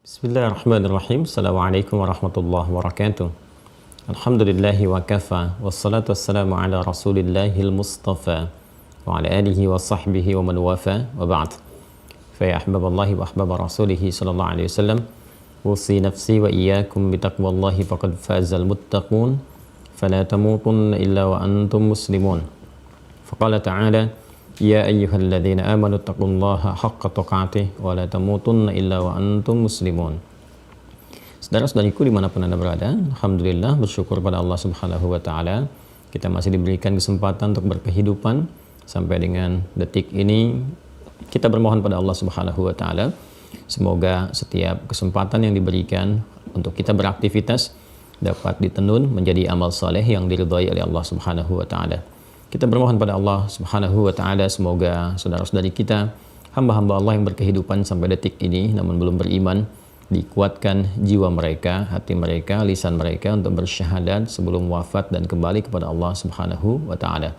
Bismillahirrahmanirrahim. Assalamualaikum warahmatullahi wabarakatuh. Alhamdulillahi wa kafa. Wassalatu wassalamu ala rasulillahil mustafa. Wa ala alihi wa sahbihi wa man wafa. Wa ba'd. Fa ya ahbaballahi wa ahbaba rasulihi sallallahu alaihi wasallam. Usi nafsi wa iyyakum bitaqwallahi faqad fazal muttaqun. Fala tamutunna illa wa antum muslimun. Faqala ta'ala Ya ayyuhalladzina amanu taqullaha haqqa tuqatih wa la tamutunna illa wa antum muslimun. Saudara-saudariku dimanapun Anda berada, alhamdulillah bersyukur pada Allah Subhanahu wa taala kita masih diberikan kesempatan untuk berkehidupan sampai dengan detik ini. Kita bermohon pada Allah Subhanahu wa taala semoga setiap kesempatan yang diberikan untuk kita beraktivitas dapat ditenun menjadi amal saleh yang diridhai oleh Allah Subhanahu wa taala. Kita bermohon pada Allah Subhanahu wa taala semoga saudara-saudari kita, hamba-hamba Allah yang berkehidupan sampai detik ini namun belum beriman, dikuatkan jiwa mereka, hati mereka, lisan mereka untuk bersyahadat sebelum wafat dan kembali kepada Allah Subhanahu wa taala.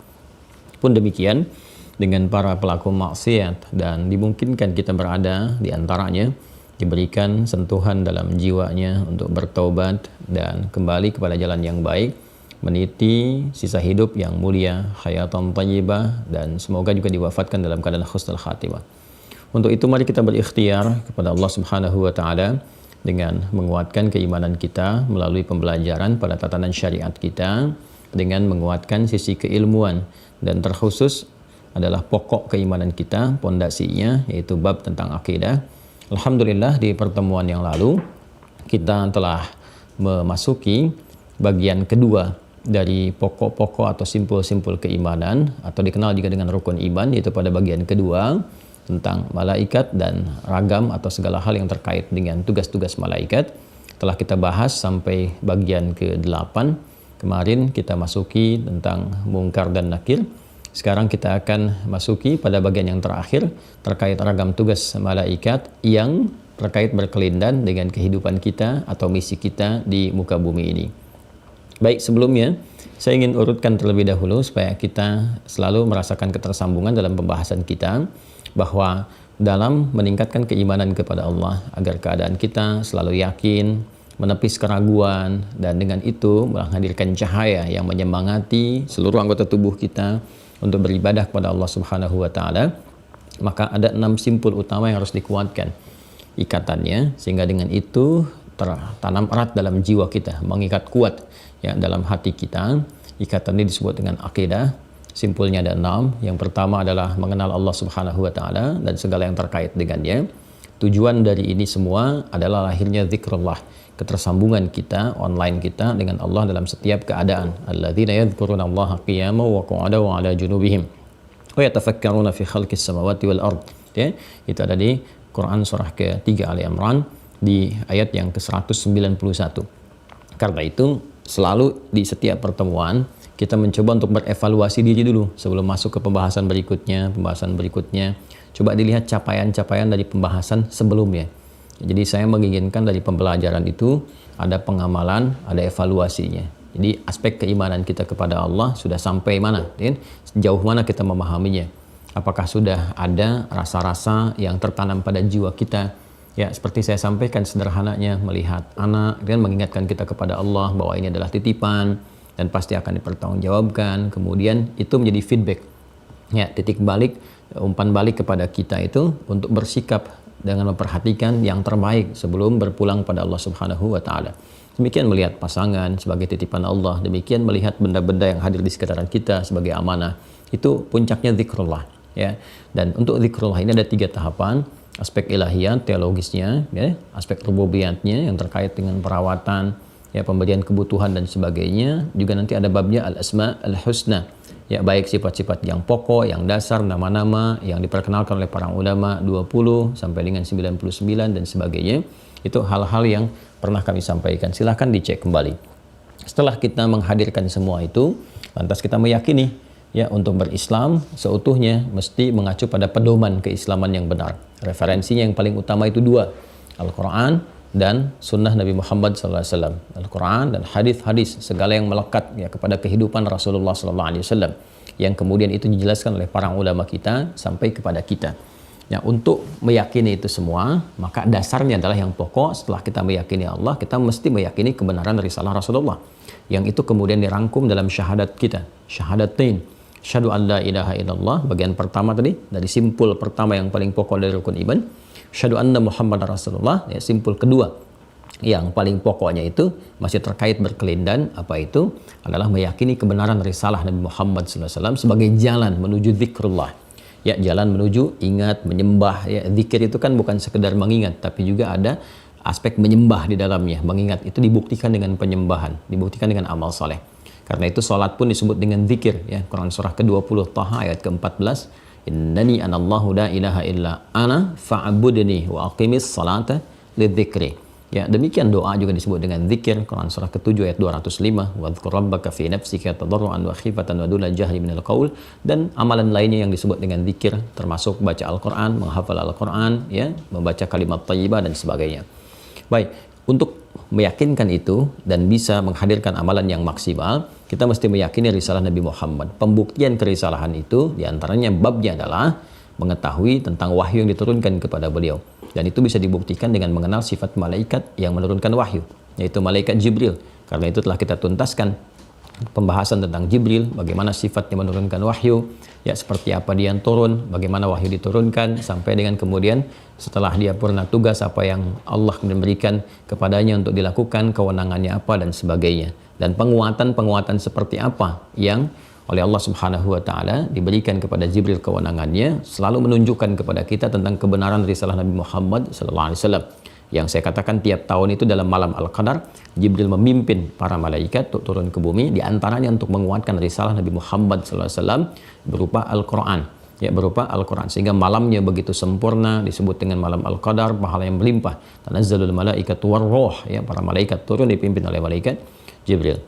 Pun demikian dengan para pelaku maksiat dan dimungkinkan kita berada di antaranya, diberikan sentuhan dalam jiwanya untuk bertaubat dan kembali kepada jalan yang baik, meniti sisa hidup yang mulia, hayatan thayyibah, dan semoga juga diwafatkan dalam keadaan husnul khatimah. Untuk itu mari kita berikhtiar kepada Allah Subhanahu wa taala dengan menguatkan keimanan kita melalui pembelajaran pada tatanan syariat kita, dengan menguatkan sisi keilmuan, dan terkhusus adalah pokok keimanan kita, pondasinya yaitu bab tentang akidah. Alhamdulillah di pertemuan yang lalu kita telah memasuki bagian kedua dari pokok-pokok atau simpul-simpul keimanan atau dikenal juga dengan rukun iman, yaitu pada bagian kedua tentang malaikat dan ragam atau segala hal yang terkait dengan tugas-tugas malaikat. Telah kita bahas sampai bagian ke-8. Kemarin kita masuki tentang mungkar dan nakir. Sekarang kita akan masuki pada bagian yang terakhir terkait ragam tugas malaikat yang terkait berkelindan dengan kehidupan kita atau misi kita di muka bumi ini. Baik, sebelumnya saya ingin urutkan terlebih dahulu supaya kita selalu merasakan ketersambungan dalam pembahasan kita, bahwa dalam meningkatkan keimanan kepada Allah agar keadaan kita selalu yakin, menepis keraguan, dan dengan itu menghadirkan cahaya yang menyemangati seluruh anggota tubuh kita untuk beribadah kepada Allah Subhanahu wa taala, maka ada 6 simpul utama yang harus dikuatkan ikatannya, sehingga dengan itu tertanam erat dalam jiwa kita, mengikat kuat ya dalam hati kita. Ikatan ini disebut dengan akidah. Simpulnya ada 6. Yang pertama adalah mengenal Allah Subhanahu wa taala dan segala yang terkait dengannya. Tujuan dari ini semua adalah lahirnya zikrullah, ketersambungan kita, online kita dengan Allah dalam setiap keadaan. Alladzina yadhkurunallaha qiyaman wa qu'udan wa 'ala junubihim wa yatafakkaruna fi khalqis samawati wal ard. Ya, itu ada di Quran surah ke-3 Ali Imran di ayat yang ke-191. Karena itu selalu di setiap pertemuan kita mencoba untuk berevaluasi diri dulu sebelum masuk ke pembahasan berikutnya. Coba dilihat capaian-capaian dari pembahasan sebelumnya. Jadi saya menginginkan dari pembelajaran itu ada pengamalan, ada evaluasinya. Jadi aspek keimanan kita kepada Allah sudah sampai mana? Sejauh mana kita memahaminya? Apakah sudah ada rasa-rasa yang tertanam pada jiwa kita? Ya, seperti saya sampaikan sederhananya, melihat anak dan mengingatkan kita kepada Allah bahwa ini adalah titipan dan pasti akan dipertanggungjawabkan. Kemudian itu menjadi feedback, ya, titik balik, umpan balik kepada kita itu untuk bersikap dengan memperhatikan yang terbaik sebelum berpulang pada Allah Subhanahu wa taala. Demikian melihat pasangan sebagai titipan Allah, demikian melihat benda-benda yang hadir di sekitaran kita sebagai amanah. Itu puncaknya zikrullah, ya. Dan untuk zikrullah ini ada 3 tahapan. Aspek ilahiyat, teologisnya, ya, aspek rububiyatnya yang terkait dengan perawatan, ya, pemberian kebutuhan dan sebagainya. Juga nanti ada babnya al-asma al-husna, ya, baik sifat-sifat yang pokok, yang dasar, nama-nama yang diperkenalkan oleh para ulama 20 sampai dengan 99 dan sebagainya. Itu hal-hal yang pernah kami sampaikan. Silahkan dicek kembali. Setelah kita menghadirkan semua itu, lantas kita meyakini, ya, untuk berislam seutuhnya mesti mengacu pada pedoman keislaman yang benar. Referensinya yang paling utama itu 2, Al-Quran dan sunnah Nabi Muhammad SAW. Al-Quran dan hadis-hadis, segala yang melekat ya kepada kehidupan Rasulullah SAW, yang kemudian itu dijelaskan oleh para ulama kita sampai kepada kita. Ya, untuk meyakini itu semua, maka dasarnya adalah yang pokok. Setelah kita meyakini Allah, kita mesti meyakini kebenaran risalah Rasulullah. Yang itu kemudian dirangkum dalam syahadat kita. Syahadatain. Syahadu an la ilaha illallah. Bagian pertama tadi, dari simpul pertama yang paling pokok dari rukun iman. Syahadu anna Muhammad Rasulullah. Ya, simpul kedua yang paling pokoknya itu masih terkait berkelindan. Apa itu? Adalah meyakini kebenaran risalah Nabi Muhammad SAW sebagai jalan menuju zikrullah. Ya, jalan menuju ingat, menyembah. Ya, zikir itu kan bukan sekedar mengingat, tapi juga ada aspek menyembah di dalamnya. Mengingat itu dibuktikan dengan penyembahan, dibuktikan dengan amal soleh. Karena itu sholat pun disebut dengan zikir. Ya, Quran surah ke-20 Taha ayat ke-14. Innani anallahu la ilaha illa ana fa'budni wa aqimis salata lidzikri. Ya, demikian doa juga disebut dengan zikir. Quran surah ke-7 ayat 205. Wadhkur rabbaka fi nafsika tadarruan wa khifatan wa duna jahri minal qaul. Dan amalan lainnya yang disebut dengan zikir, termasuk baca Al-Quran, menghafal Al-Quran, ya, membaca kalimat thayyibah dan sebagainya. Baik, untuk meyakinkan itu dan bisa menghadirkan amalan yang maksimal, kita mesti meyakini risalah Nabi Muhammad. Pembuktian kerisalahan itu diantaranya babnya adalah mengetahui tentang wahyu yang diturunkan kepada beliau. Dan itu bisa dibuktikan dengan mengenal sifat malaikat yang menurunkan wahyu, yaitu malaikat Jibril. Karena itu telah kita tuntaskan pembahasan tentang Jibril, bagaimana sifatnya menurunkan wahyu, ya, seperti apa dia turun, bagaimana wahyu diturunkan, sampai dengan kemudian setelah dia purna tugas apa yang Allah memberikan kepadanya untuk dilakukan, kewenangannya apa dan sebagainya. Dan penguatan-penguatan seperti apa yang oleh Allah Subhanahu wa taala diberikan kepada Jibril kewenangannya, selalu menunjukkan kepada kita tentang kebenaran risalah Nabi Muhammad sallallahu alaihi wasallam. Yang saya katakan tiap tahun itu dalam malam Al-Qadar, Jibril memimpin para malaikat untuk turun ke bumi, diantaranya untuk menguatkan risalah Nabi Muhammad sallallahu alaihi wasallam berupa Al-Qur'an. Ya, berupa Al-Quran, sehingga malamnya begitu sempurna, disebut dengan malam Al-Qadar, pahala yang melimpah. Tanazzalul malaikatu warruh, ya, para malaikat turun dipimpin oleh malaikat Jibril.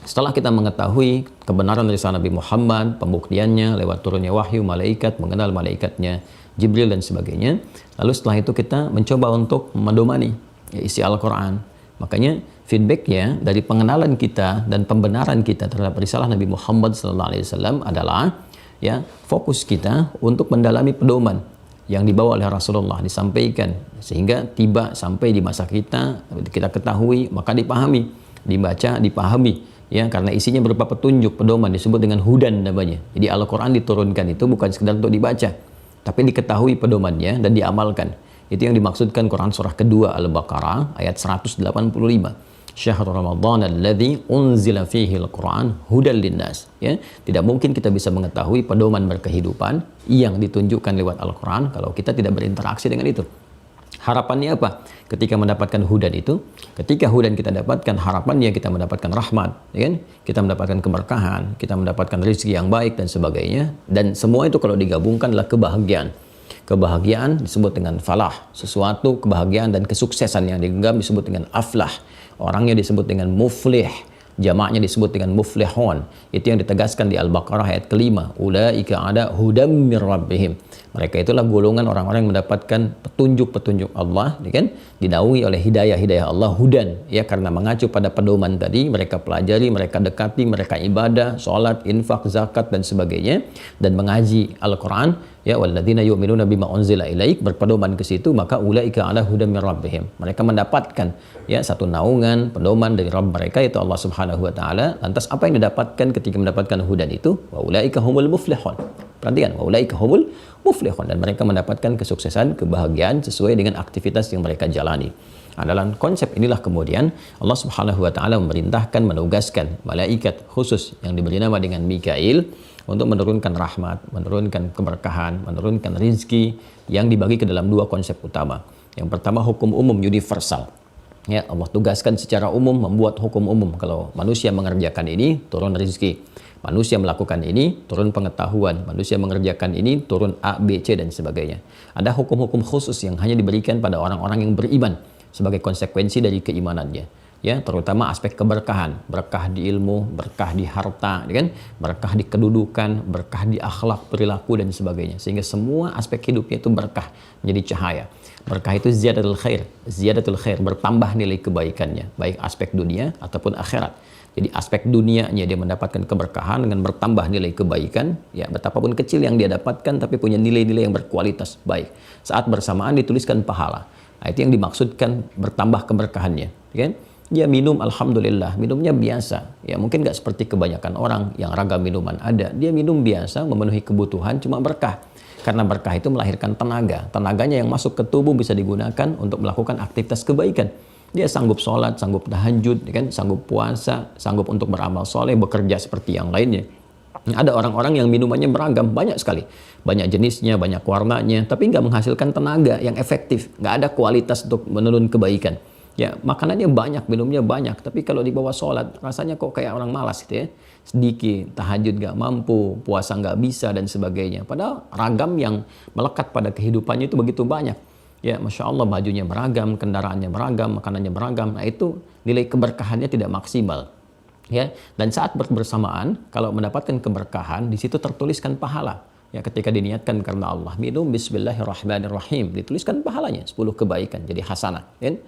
Setelah kita mengetahui kebenaran risalah Nabi Muhammad, pembuktiannya lewat turunnya wahyu, malaikat, mengenal malaikatnya Jibril dan sebagainya, lalu setelah itu kita mencoba untuk medomani, ya, isi Al-Quran. Makanya feedbacknya dari pengenalan kita dan pembenaran kita terhadap risalah Nabi Muhammad SAW adalah, ya, fokus kita untuk mendalami pedoman yang dibawa oleh Rasulullah, disampaikan sehingga tiba sampai di masa kita ketahui, maka dipahami, dibaca, dipahami. Ya, karena isinya berupa petunjuk, pedoman, disebut dengan hudan namanya. Jadi Al-Quran diturunkan itu bukan sekedar untuk dibaca, tapi diketahui pedomannya dan diamalkan. Itu yang dimaksudkan Quran surah kedua Al-Baqarah ayat 185. Syahrul Ramadan alladzi unzila fihi al-Quran hudal linnas. Ya, tidak mungkin kita bisa mengetahui pedoman berkehidupan yang ditunjukkan lewat Al-Quran kalau kita tidak berinteraksi dengan itu. Harapannya apa? Ketika mendapatkan hudan itu, ketika hudan kita dapatkan, harapannya kita mendapatkan rahmat, ya kan? Kita mendapatkan keberkahan, kita mendapatkan rezeki yang baik dan sebagainya. Dan semua itu kalau digabungkan adalah kebahagiaan. Kebahagiaan disebut dengan falah, sesuatu kebahagiaan dan kesuksesan yang digenggam disebut dengan aflah. Orangnya disebut dengan muflih, jamaknya disebut dengan muflihun. Itu yang ditegaskan di Al-Baqarah ayat kelima. Ulaika ada hudam mir rabbihim. Mereka itulah golongan orang-orang yang mendapatkan petunjuk-petunjuk Allah, ya kan? Dinaungi oleh hidayah-hidayah Allah, hudan, ya, karena mengacu pada pedoman tadi, mereka pelajari, mereka dekati, mereka ibadah, sholat, infak, zakat dan sebagainya, dan mengaji Al-Quran, ya, walladzina yu'minuna bima unzila ilaik, berpedoman ke situ, maka ulaika ala hudam mir rabbihim. Mereka mendapatkan, ya, satu naungan, pedoman dari Rabb mereka, yaitu Allah Subhanahu wa taala. Lantas apa yang didapatkan ketika mendapatkan hudan itu? Wa ulaika humul muflihun. Perhatikan, wa ulaika humul muflihun, dan mereka mendapatkan kesuksesan, kebahagiaan sesuai dengan aktivitas yang mereka jalani. Nah, dalam konsep inilah kemudian Allah Subhanahu wa taala memerintahkan, menugaskan malaikat khusus yang diberi nama dengan Mikail untuk menurunkan rahmat, menurunkan keberkahan, menurunkan rizki yang dibagi ke dalam dua konsep utama. Yang pertama hukum umum universal. Ya, Allah tugaskan secara umum membuat hukum umum. Kalau manusia mengerjakan ini, turun rizki. Manusia melakukan ini, turun pengetahuan. Manusia mengerjakan ini, turun A, B, C, dan sebagainya. Ada hukum-hukum khusus yang hanya diberikan pada orang-orang yang beriman sebagai konsekuensi dari keimanannya. ya, terutama aspek keberkahan, berkah di ilmu, berkah di harta, kan, berkah di kedudukan, berkah di akhlak, perilaku dan sebagainya, sehingga semua aspek hidupnya itu berkah, menjadi cahaya. Berkah itu ziyadatul khair, bertambah nilai kebaikannya, baik aspek dunia ataupun akhirat. Jadi aspek dunianya dia mendapatkan keberkahan dengan bertambah nilai kebaikan, ya betapapun kecil yang dia dapatkan tapi punya nilai-nilai yang berkualitas baik. Saat bersamaan dituliskan pahala. Nah, itu yang dimaksudkan bertambah keberkahannya, kan? Dia minum, alhamdulillah, minumnya biasa. Ya mungkin nggak seperti kebanyakan orang yang ragam minuman ada. Dia minum biasa, memenuhi kebutuhan, cuma berkah. Karena berkah itu melahirkan tenaga. Tenaganya yang masuk ke tubuh bisa digunakan untuk melakukan aktivitas kebaikan. Dia sanggup sholat, sanggup tahajud, kan? Sanggup puasa, sanggup untuk beramal soleh, bekerja seperti yang lainnya. Ada orang-orang yang minumannya beragam, banyak sekali. Banyak jenisnya, banyak warnanya, tapi nggak menghasilkan tenaga yang efektif. Nggak ada kualitas untuk menurun kebaikan. Ya, makanannya banyak, minumnya banyak, tapi kalau dibawa sholat, rasanya kok kayak orang malas gitu ya. Sedikit, tahajud nggak mampu, puasa nggak bisa, dan sebagainya. Padahal ragam yang melekat pada kehidupannya itu begitu banyak. Ya, Masya Allah, bajunya beragam, kendaraannya beragam, makanannya beragam. Nah, itu nilai keberkahannya tidak maksimal. Ya, dan saat bersamaan, kalau mendapatkan keberkahan, di situ tertuliskan pahala. Ya, ketika diniatkan karena Allah, minum Bismillahirrahmanirrahim, dituliskan pahalanya 10 kebaikan, jadi hasanah. Ya.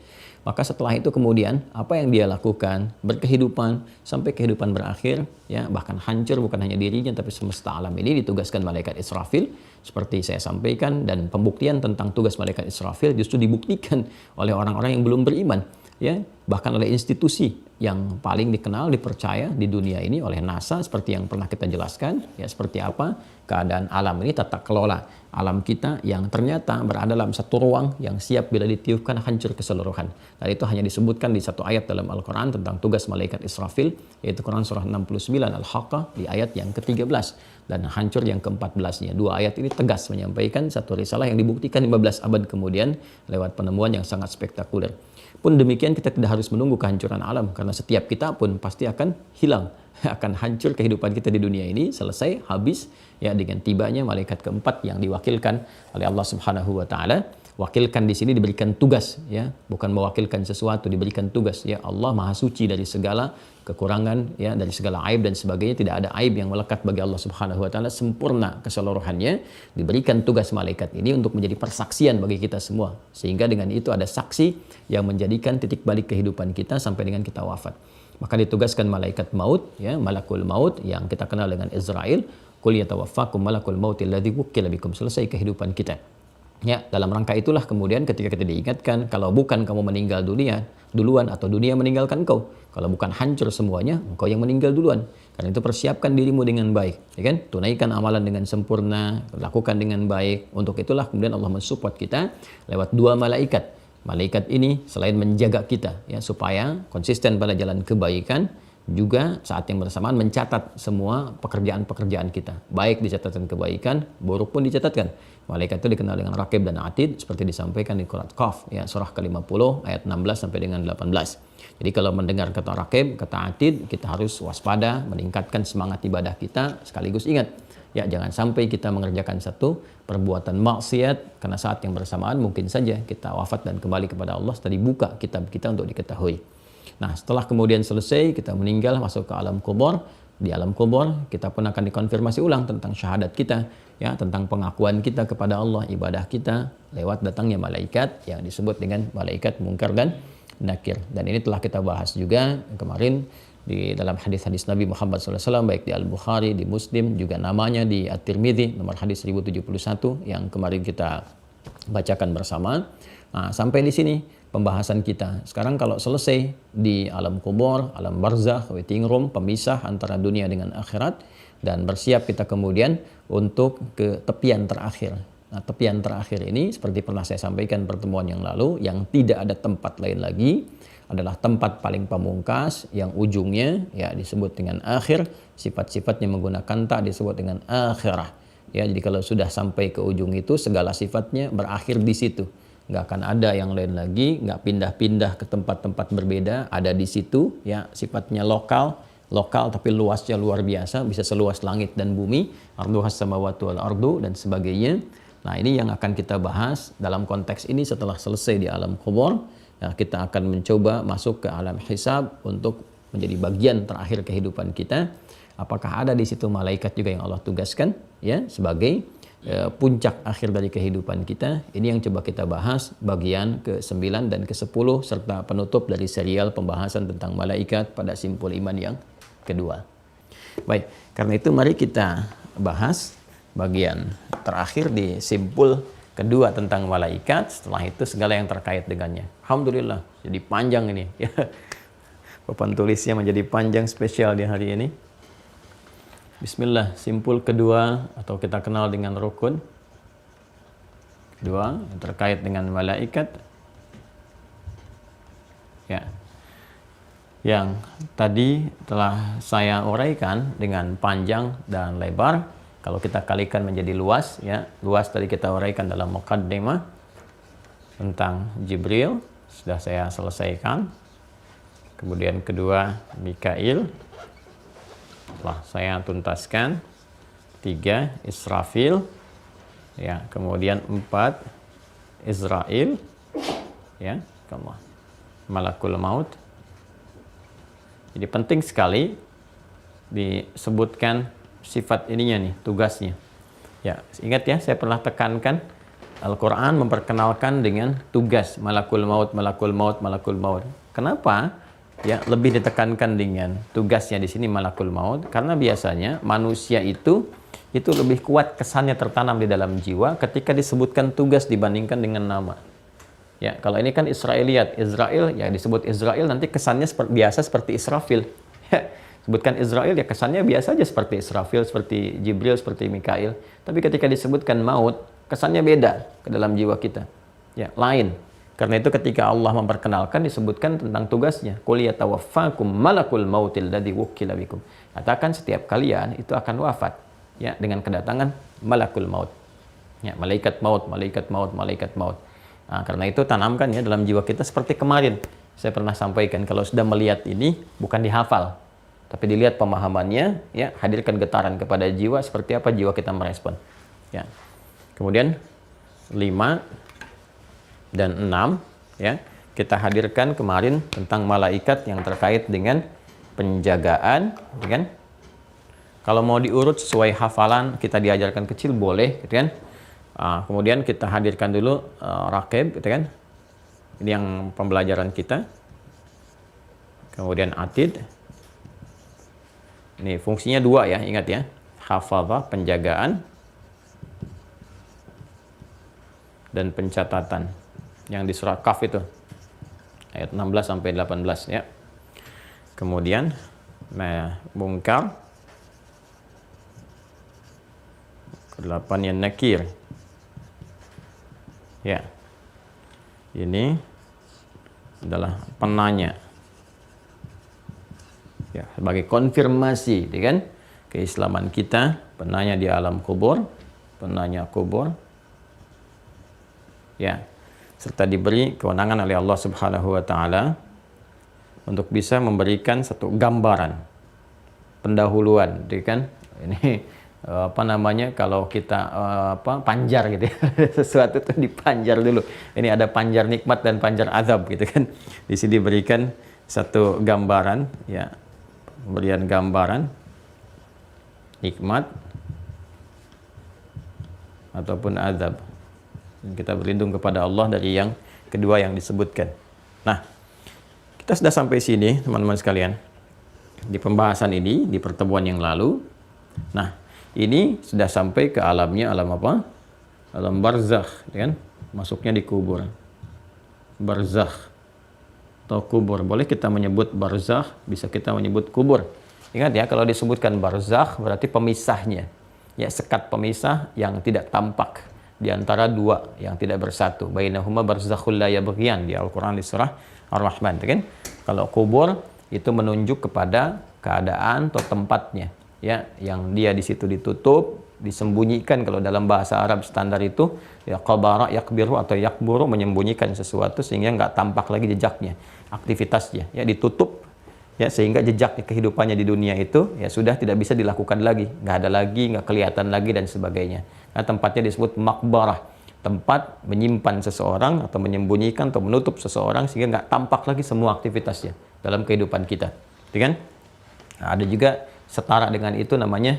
Maka setelah itu kemudian apa yang dia lakukan, berkehidupan sampai kehidupan berakhir, ya bahkan hancur bukan hanya dirinya tapi semesta alam ini ditugaskan malaikat Israfil seperti saya sampaikan, dan pembuktian tentang tugas malaikat Israfil justru dibuktikan oleh orang-orang yang belum beriman, ya bahkan oleh institusi yang paling dikenal, dipercaya di dunia ini oleh NASA seperti yang pernah kita jelaskan, ya seperti apa keadaan alam ini, tata kelola alam kita yang ternyata berada dalam satu ruang yang siap bila ditiupkan hancur keseluruhan. Dan itu hanya disebutkan di satu ayat dalam Al-Quran tentang tugas malaikat Israfil, yaitu Quran surah 69 Al-Haqqah di ayat yang ke-13 dan hancur yang ke-14-nya. Dua ayat ini tegas menyampaikan satu risalah yang dibuktikan 15 abad kemudian lewat penemuan yang sangat spektakuler. Pun demikian kita tidak harus menunggu kehancuran alam, karena setiap kita pun pasti akan hilang, akan hancur kehidupan kita di dunia ini, selesai, habis, ya dengan tibanya malaikat keempat yang diwakilkan oleh Allah Subhanahu wa taala. Wakilkan di sini diberikan tugas, ya, bukan mewakilkan sesuatu, diberikan tugas. Ya, Allah Maha Suci dari segala kekurangan, ya, dari segala aib dan sebagainya. Tidak ada aib yang melekat bagi Allah Subhanahu wa taala, sempurna keseluruhannya. Diberikan tugas malaikat ini untuk menjadi persaksian bagi kita semua, sehingga dengan itu ada saksi yang menjadikan titik balik kehidupan kita sampai dengan kita wafat. Maka ditugaskan malaikat maut, ya, malakul maut yang kita kenal dengan Israel. Qul yatawaffakum malakul maut alladzi wukkila bikum. Selesai kehidupan kita. Ya, dalam rangka itulah kemudian ketika kita diingatkan, kalau bukan kamu meninggal dunia duluan atau dunia meninggalkan engkau, kalau bukan hancur semuanya, engkau yang meninggal duluan. Karena itu persiapkan dirimu dengan baik, ya kan? Tunaikan amalan dengan sempurna, lakukan dengan baik. Untuk itulah kemudian Allah mensupport kita lewat dua malaikat. Malaikat ini selain menjaga kita, ya, supaya konsisten pada jalan kebaikan, juga saat yang bersamaan mencatat semua pekerjaan-pekerjaan kita. Baik dicatatkan kebaikan, buruk pun dicatatkan. Malaikat itu dikenal dengan Raqib dan Atid seperti disampaikan di Quran Qaf, ya, surah ke-50 ayat 16 sampai dengan 18. Jadi kalau mendengar kata Raqib, kata Atid, kita harus waspada, meningkatkan semangat ibadah kita, sekaligus ingat, ya, jangan sampai kita mengerjakan satu perbuatan maksiat karena saat yang bersamaan mungkin saja kita wafat dan kembali kepada Allah setelah dibuka kitab kita untuk diketahui. Nah, setelah kemudian selesai, kita meninggal, masuk ke alam kubur. Di alam kubur, kita pun akan dikonfirmasi ulang tentang syahadat kita, ya, tentang pengakuan kita kepada Allah, ibadah kita, lewat datangnya malaikat yang disebut dengan malaikat Munkar dan Nakir. Dan ini telah kita bahas juga kemarin di dalam hadis-hadis Nabi Muhammad SAW, baik di Al-Bukhari, di Muslim, juga namanya di At-Tirmidzi, nomor hadis 1071, yang kemarin kita bacakan bersama. Nah, sampai di sini pembahasan kita. Sekarang kalau selesai di alam kubur, alam barzakh, waiting room, pemisah antara dunia dengan akhirat, dan bersiap kita kemudian untuk ke tepian terakhir. Nah, tepian terakhir ini seperti pernah saya sampaikan pertemuan yang lalu, yang tidak ada tempat lain lagi, adalah tempat paling pamungkas yang ujungnya, ya, disebut dengan akhir, sifat-sifatnya menggunakan ta disebut dengan akhirah. Ya, jadi kalau sudah sampai ke ujung itu, segala sifatnya berakhir di situ. Nggak akan ada yang lain lagi, nggak pindah-pindah ke tempat-tempat berbeda, ada di situ, ya, sifatnya lokal tapi luasnya luar biasa, bisa seluas langit dan bumi, arduhas samawati wal ardu dan sebagainya. Nah, ini yang akan kita bahas dalam konteks ini setelah selesai di alam kubur. Ya, kita akan mencoba masuk ke alam hisab untuk menjadi bagian terakhir kehidupan kita. Apakah ada di situ malaikat juga yang Allah tugaskan ya sebagai puncak akhir dari kehidupan kita? Ini yang coba kita bahas bagian ke-9 dan ke-10 serta penutup dari serial pembahasan tentang malaikat pada simpul iman yang kedua. Baik, karena itu mari kita bahas bagian terakhir di simpul kedua tentang malaikat. Setelah itu segala yang terkait dengannya. Alhamdulillah, jadi panjang ini. Papan tulisnya menjadi panjang spesial di hari ini. Bismillah, simpul kedua atau kita kenal dengan rukun kedua yang terkait dengan malaikat. Ya. Yang tadi telah saya uraikan dengan panjang dan lebar. Kalau kita kalikan menjadi luas, ya luas tadi kita uraikan dalam muqaddimah tentang Jibril, sudah saya selesaikan. Kemudian kedua Mikail, telah saya tuntaskan. 3 Israfil, ya kemudian 4 Israel, ya Malakul Maut. Jadi penting sekali disebutkan sifat ininya nih, tugasnya. Ya, ingat ya, saya pernah tekankan Al-Quran memperkenalkan dengan tugas Malakul Maut, Malakul Maut, Malakul Maut. Kenapa? Ya, lebih ditekankan dengan tugasnya di sini Malakul Maut, karena biasanya manusia itu lebih kuat kesannya tertanam di dalam jiwa ketika disebutkan tugas dibandingkan dengan nama. Ya, kalau ini kan Israiliyat, Israel ya disebut Israel nanti kesannya biasa seperti Israfil. Ya, sebutkan Israel ya kesannya biasa aja seperti Israfil, seperti Jibril, seperti Mikail. Tapi ketika disebutkan maut, kesannya beda ke dalam jiwa kita. Ya, lain. Karena itu ketika Allah memperkenalkan disebutkan tentang tugasnya. Qul yatawaffakum malakul mautil ladzi wukkila bikum. Katakan setiap kalian itu akan wafat ya dengan kedatangan malakul maut. Ya, malaikat maut, malaikat maut, malaikat maut. Nah, karena itu tanamkan ya dalam jiwa kita seperti kemarin saya pernah sampaikan, kalau sudah melihat ini bukan dihafal tapi dilihat pemahamannya, ya hadirkan getaran kepada jiwa seperti apa jiwa kita merespon. Ya. Kemudian 5 dan 6 ya kita hadirkan kemarin tentang malaikat yang terkait dengan penjagaan, kan? Kalau mau diurut sesuai hafalan kita diajarkan kecil boleh, gitu kan? Kemudian kita hadirkan dulu Raqib, gitu kan? Ini yang pembelajaran kita. Kemudian Atid. Ini fungsinya 2 ya, ingat ya. Hafadzah, penjagaan. Dan pencatatan. Yang di surah Kaf itu. Ayat 16 sampai 18 ya. Kemudian Munkar. Ke-8 yang Nakir. Ya, ini adalah penanya. Ya, sebagai konfirmasi, kan? Keislaman kita, penanya di alam kubur, penanya kubur. Ya, serta diberi kewenangan oleh Allah Subhanahu wa taala untuk bisa memberikan satu gambaran pendahuluan, kan? Ini kalau kita panjar gitu ya. Sesuatu itu dipanjar dulu. Ini ada panjar nikmat dan panjar azab gitu kan. Di sini diberikan satu gambaran ya. Pemberian gambaran nikmat ataupun azab. Dan kita berlindung kepada Allah dari yang kedua yang disebutkan. Nah, kita sudah sampai sini teman-teman sekalian. Di pembahasan ini di pertemuan yang lalu. Nah, ini sudah sampai ke alamnya, alam apa? Alam barzakh, kan? Masuknya di kubur. Barzakh atau kubur. Boleh kita menyebut barzakh, bisa kita menyebut kubur. Ingat ya, kalau disebutkan barzakh berarti pemisahnya. Ya, sekat pemisah yang tidak tampak di antara dua yang tidak bersatu. Bainahuma barzakhul la yabghiyan di Al-Qur'an di surah Ar-Rahman, kan? Kalau kubur itu menunjuk kepada keadaan atau tempatnya. Ya, yang dia di situ ditutup, disembunyikan. Kalau dalam bahasa Arab standar itu ya qabara yakbiru atau yakburu, menyembunyikan sesuatu sehingga nggak tampak lagi jejaknya, aktivitasnya, ya ditutup ya sehingga jejak kehidupannya di dunia itu ya sudah tidak bisa dilakukan lagi, nggak ada lagi, nggak kelihatan lagi dan sebagainya. Nah, tempatnya disebut makbarah, tempat menyimpan seseorang atau menyembunyikan atau menutup seseorang sehingga nggak tampak lagi semua aktivitasnya dalam kehidupan kita, gitu kan? Nah, ada juga setara dengan itu namanya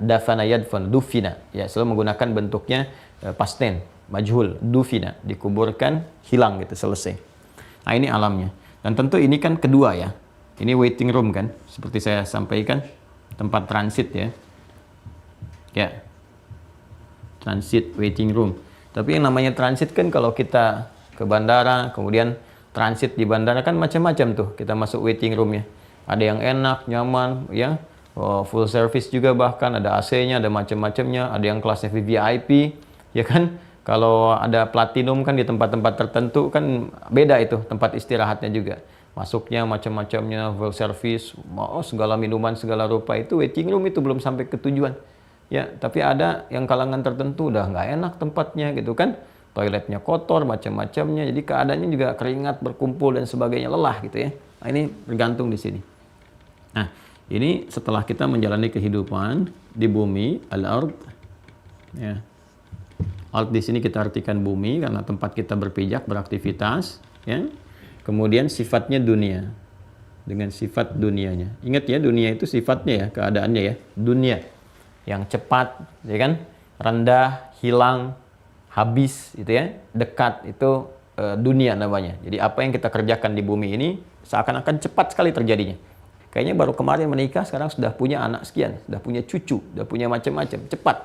dafana yadfan, dufina, ya, selalu menggunakan bentuknya past tense, majhul, dufina, dikuburkan, hilang gitu, selesai. Nah, ini alamnya. Dan tentu ini kan kedua ya. Ini waiting room kan, seperti saya sampaikan, tempat transit ya. Ya. Transit waiting room. Tapi yang namanya transit kan kalau kita ke bandara, kemudian transit di bandara kan macam-macam tuh. Kita masuk waiting roomnya. Ada yang enak, nyaman, ya, full service juga, bahkan ada AC-nya, ada macam-macamnya. Ada yang kelasnya VIP, ya kan? Kalau ada platinum kan di tempat-tempat tertentu kan beda itu tempat istirahatnya juga. Masuknya macam-macamnya, full service, segala minuman, segala rupa, itu waiting room, itu belum sampai ke tujuan. Ya, tapi ada yang kalangan tertentu udah nggak enak tempatnya gitu kan, toiletnya kotor, macam-macamnya, jadi keadaannya juga keringat berkumpul dan sebagainya, lelah gitu ya. Nah, ini bergantung di sini. Nah, ini setelah kita menjalani kehidupan di bumi, al-ard, ya. Ard di sini kita artikan bumi karena tempat kita berpijak, beraktivitas, ya. Kemudian sifatnya dunia, dengan sifat dunianya. Ingat ya, dunia itu sifatnya ya, keadaannya ya, dunia. Yang cepat, ya kan, rendah, hilang, habis, itu ya, dekat, itu dunia namanya. Jadi apa yang kita kerjakan di bumi ini seakan-akan cepat sekali terjadinya. Kayaknya baru kemarin menikah, sekarang sudah punya anak sekian, sudah punya cucu, sudah punya macam-macam, cepat.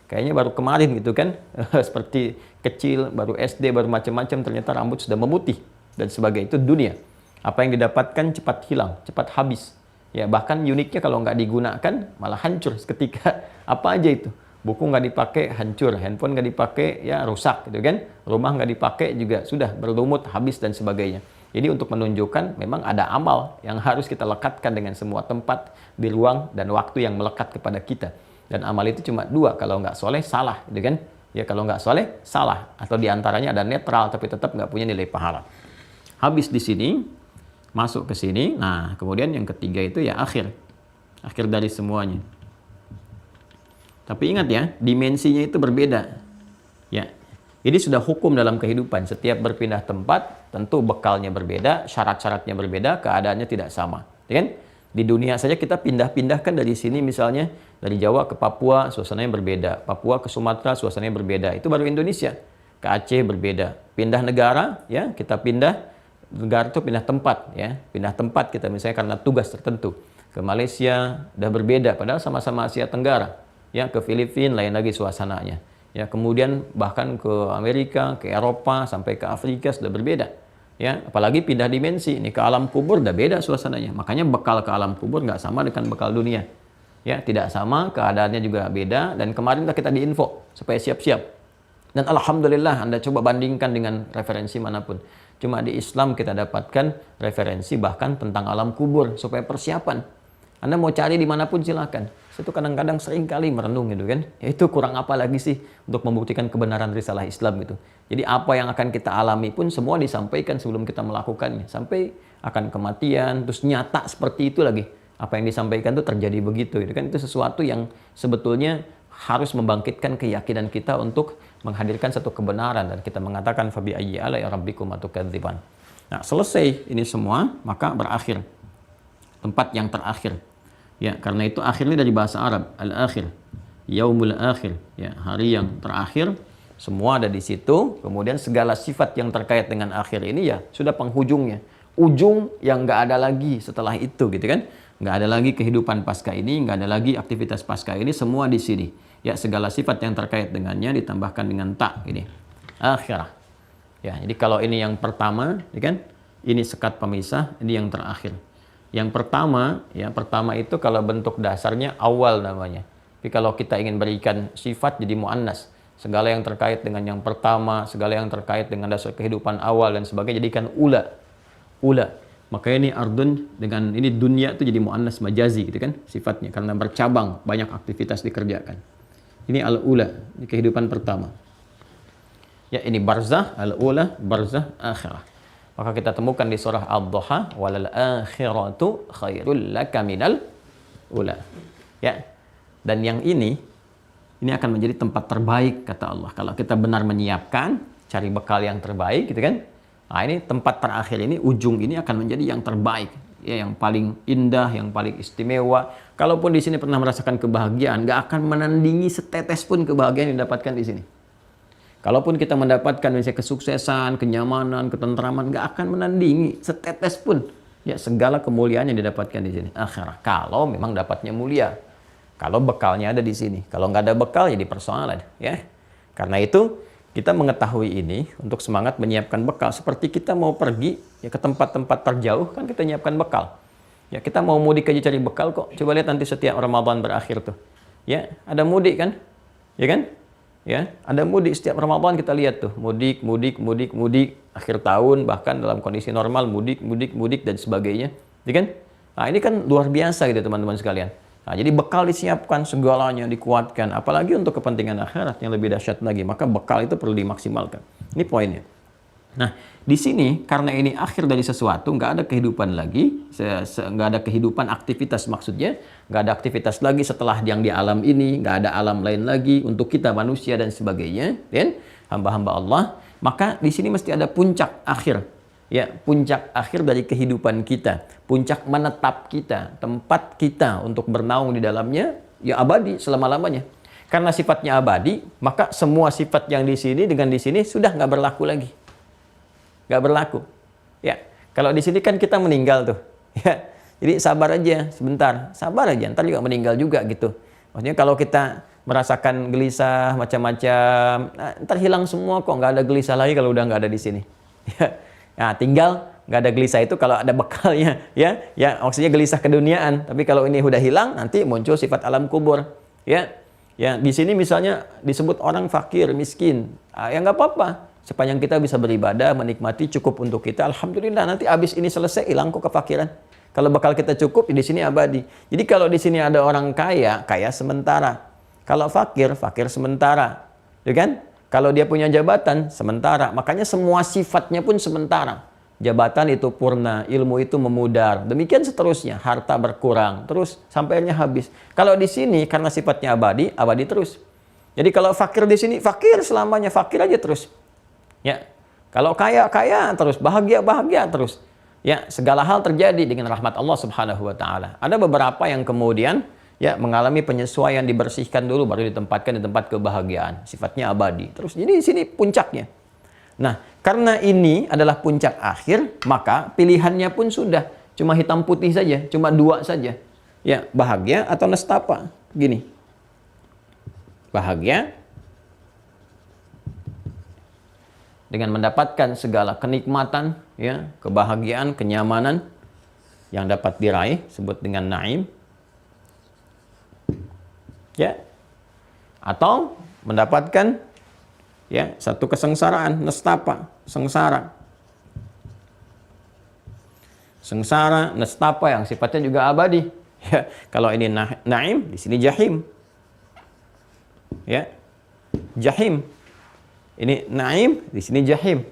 Kayaknya baru kemarin gitu kan, seperti kecil, baru SD, baru macam-macam, ternyata rambut sudah memutih dan sebagainya. Itu dunia. Apa yang didapatkan cepat hilang, cepat habis. Ya, bahkan uniknya kalau nggak digunakan malah hancur seketika. Apa aja itu? Buku nggak dipakai, hancur. Handphone nggak dipakai, ya rusak gitu kan. Rumah nggak dipakai juga sudah berlumut, habis dan sebagainya. Jadi untuk menunjukkan memang ada amal yang harus kita lekatkan dengan semua tempat di ruang dan waktu yang melekat kepada kita. Dan amal itu cuma dua, kalau nggak soleh salah gitu kan. Ya, kalau nggak soleh salah, atau diantaranya ada netral tapi tetap nggak punya nilai pahala. Habis di sini, masuk ke sini. Nah, kemudian yang ketiga itu ya akhir dari semuanya. Tapi ingat ya, dimensinya itu berbeda. Ya, ini sudah hukum dalam kehidupan. Setiap berpindah tempat, tentu bekalnya berbeda, syarat-syaratnya berbeda, keadaannya tidak sama. Ya kan? Di dunia saja kita pindah-pindahkan dari sini, misalnya dari Jawa ke Papua, suasananya berbeda. Papua ke Sumatera, suasananya berbeda. Itu baru Indonesia. Ke Aceh berbeda. Pindah negara, ya, kita pindah negara itu pindah tempat ya, pindah tempat kita misalnya karena tugas tertentu. Ke Malaysia udah berbeda padahal sama-sama Asia Tenggara. Ya, ke Filipina lain lagi suasananya. Ya, kemudian bahkan ke Amerika, ke Eropa, sampai ke Afrika sudah berbeda. Ya, apalagi pindah dimensi, ini ke alam kubur udah beda suasananya. Makanya bekal ke alam kubur nggak sama dengan bekal dunia. Ya, tidak sama, keadaannya juga beda, dan kemarin kita diinfo supaya siap-siap. Dan alhamdulillah Anda coba bandingkan dengan referensi manapun. Cuma di Islam kita dapatkan referensi bahkan tentang alam kubur supaya persiapan. Anda mau cari dimanapun silakan. Saya tuh kadang-kadang sering kali merenung gitu kan. Ya itu kurang apa lagi sih untuk membuktikan kebenaran risalah Islam gitu. Jadi apa yang akan kita alami pun semua disampaikan sebelum kita melakukannya. Sampai akan kematian, terus nyata seperti itu lagi. Apa yang disampaikan itu terjadi begitu gitu kan. Itu sesuatu yang sebetulnya harus membangkitkan keyakinan kita untuk menghadirkan satu kebenaran, dan kita mengatakan fabi ayyi ala rabbikum atukadziban. Nah, selesai ini semua, maka berakhir tempat yang terakhir. Ya, karena itu akhirnya dari bahasa Arab, al-akhir, yaumul akhir, ya, hari yang terakhir, semua ada di situ. Kemudian segala sifat yang terkait dengan akhir ini ya sudah penghujungnya. Ujung yang nggak ada lagi setelah itu gitu kan. Nggak ada lagi kehidupan pasca ini, nggak ada lagi aktivitas pasca ini, semua di sini. Ya, segala sifat yang terkait dengannya ditambahkan dengan tak ini. Akhirah. Ya, jadi kalau ini yang pertama, ya kan? Ini sekat pemisah, ini yang terakhir. Yang pertama, ya, pertama itu kalau bentuk dasarnya awal namanya. Tapi kalau kita ingin berikan sifat jadi muannas. Segala yang terkait dengan yang pertama, segala yang terkait dengan dasar kehidupan awal dan sebagainya jadikan ula. Ula. Makanya ini ardun dengan ini dunia itu jadi muannas majazi gitu kan sifatnya karena bercabang, banyak aktivitas dikerjakan. Ini al-ula, ini kehidupan pertama. Ya, ini barzah, al-ula, barzah, akhirah. Maka kita temukan di surah Ad-Duha, walal akhiratu khairul laka minal ula. Ya. Dan yang ini ini akan menjadi tempat terbaik kata Allah. Kalau kita benar menyiapkan, cari bekal yang terbaik gitu kan. Nah, ini tempat terakhir ini, ujung ini akan menjadi yang terbaik, ya, yang paling indah, yang paling istimewa. Kalaupun di sini pernah merasakan kebahagiaan, nggak akan menandingi setetes pun kebahagiaan yang didapatkan di sini. Kalaupun kita mendapatkan misalnya kesuksesan, kenyamanan, ketentraman, nggak akan menandingi setetes pun ya segala kemuliaan yang didapatkan di sini akhirat. Kalau memang dapatnya mulia, kalau bekalnya ada di sini. Kalau nggak ada bekal jadi persoalan, ya. Karena itu kita mengetahui ini untuk semangat menyiapkan bekal. Seperti kita mau pergi ya ke tempat-tempat terjauh kan kita nyiapkan bekal. Ya kita mau mudik aja cari bekal kok. Coba lihat nanti setiap Ramadan berakhir tuh. Ya ada mudik kan, ya kan? Ya, ada mudik setiap Ramadan kita lihat tuh, mudik, akhir tahun bahkan dalam kondisi normal mudik dan sebagainya, ya kan? Nah, ini kan luar biasa gitu teman-teman sekalian. Nah, jadi bekal disiapkan segalanya dikuatkan, apalagi untuk kepentingan akhirat yang lebih dahsyat lagi, maka bekal itu perlu dimaksimalkan. Ini poinnya. Nah, di sini karena ini akhir dari sesuatu, nggak ada kehidupan lagi, nggak ada kehidupan aktivitas maksudnya, nggak ada aktivitas lagi setelah yang di alam ini, nggak ada alam lain lagi untuk kita manusia dan sebagainya, kan? Hamba-hamba Allah, maka di sini mesti ada puncak akhir, ya puncak akhir dari kehidupan kita, puncak menetap kita, tempat kita untuk bernaung di dalamnya, ya abadi selama-lamanya. Karena sifatnya abadi, maka semua sifat yang di sini dengan di sini sudah nggak berlaku lagi. Nggak berlaku. Ya, kalau di sini kan kita meninggal tuh. Ya, jadi sabar aja sebentar, sabar aja, ntar juga meninggal juga gitu. Maksudnya kalau kita merasakan gelisah macam-macam, nah, ntar hilang semua kok, nggak ada gelisah lagi kalau udah nggak ada di sini. Ya, nah, tinggal nggak ada gelisah itu kalau ada bekalnya, ya, ya maksudnya gelisah keduniaan. Tapi kalau ini udah hilang, nanti muncul sifat alam kubur, ya. Ya, di sini misalnya disebut orang fakir, miskin, ya nggak apa-apa. Sepanjang kita bisa beribadah, menikmati cukup untuk kita, alhamdulillah. Nanti abis ini selesai, hilang kok kefakiran. Kalau bekal kita cukup, di sini abadi. Jadi kalau di sini ada orang kaya, kaya sementara. Kalau fakir, fakir sementara, ya kan? Kalau dia punya jabatan, sementara. Makanya semua sifatnya pun sementara. Jabatan itu purna, ilmu itu memudar. Demikian seterusnya, harta berkurang, terus sampai akhirnya habis. Kalau di sini karena sifatnya abadi, abadi terus. Jadi kalau fakir di sini, fakir selamanya, fakir aja terus. Ya, kalau kaya terus, bahagia terus. Ya, segala hal terjadi dengan rahmat Allah Subhanahu wa taala. Ada beberapa yang kemudian ya mengalami penyesuaian, dibersihkan dulu baru ditempatkan di tempat kebahagiaan, sifatnya abadi. Terus jadi di sini puncaknya. Nah, karena ini adalah puncak akhir, maka pilihannya pun sudah cuma hitam putih saja, cuma dua saja. Ya, bahagia atau nestapa. Gini. Bahagia dengan mendapatkan segala kenikmatan, ya, kebahagiaan, kenyamanan yang dapat diraih, sebut dengan naim, ya, atau mendapatkan ya satu kesengsaraan, nestapa, sengsara, nestapa yang sifatnya juga abadi. Ya, kalau ini naim, di sini jahim, ya, jahim. Ini naim, di sini jahim.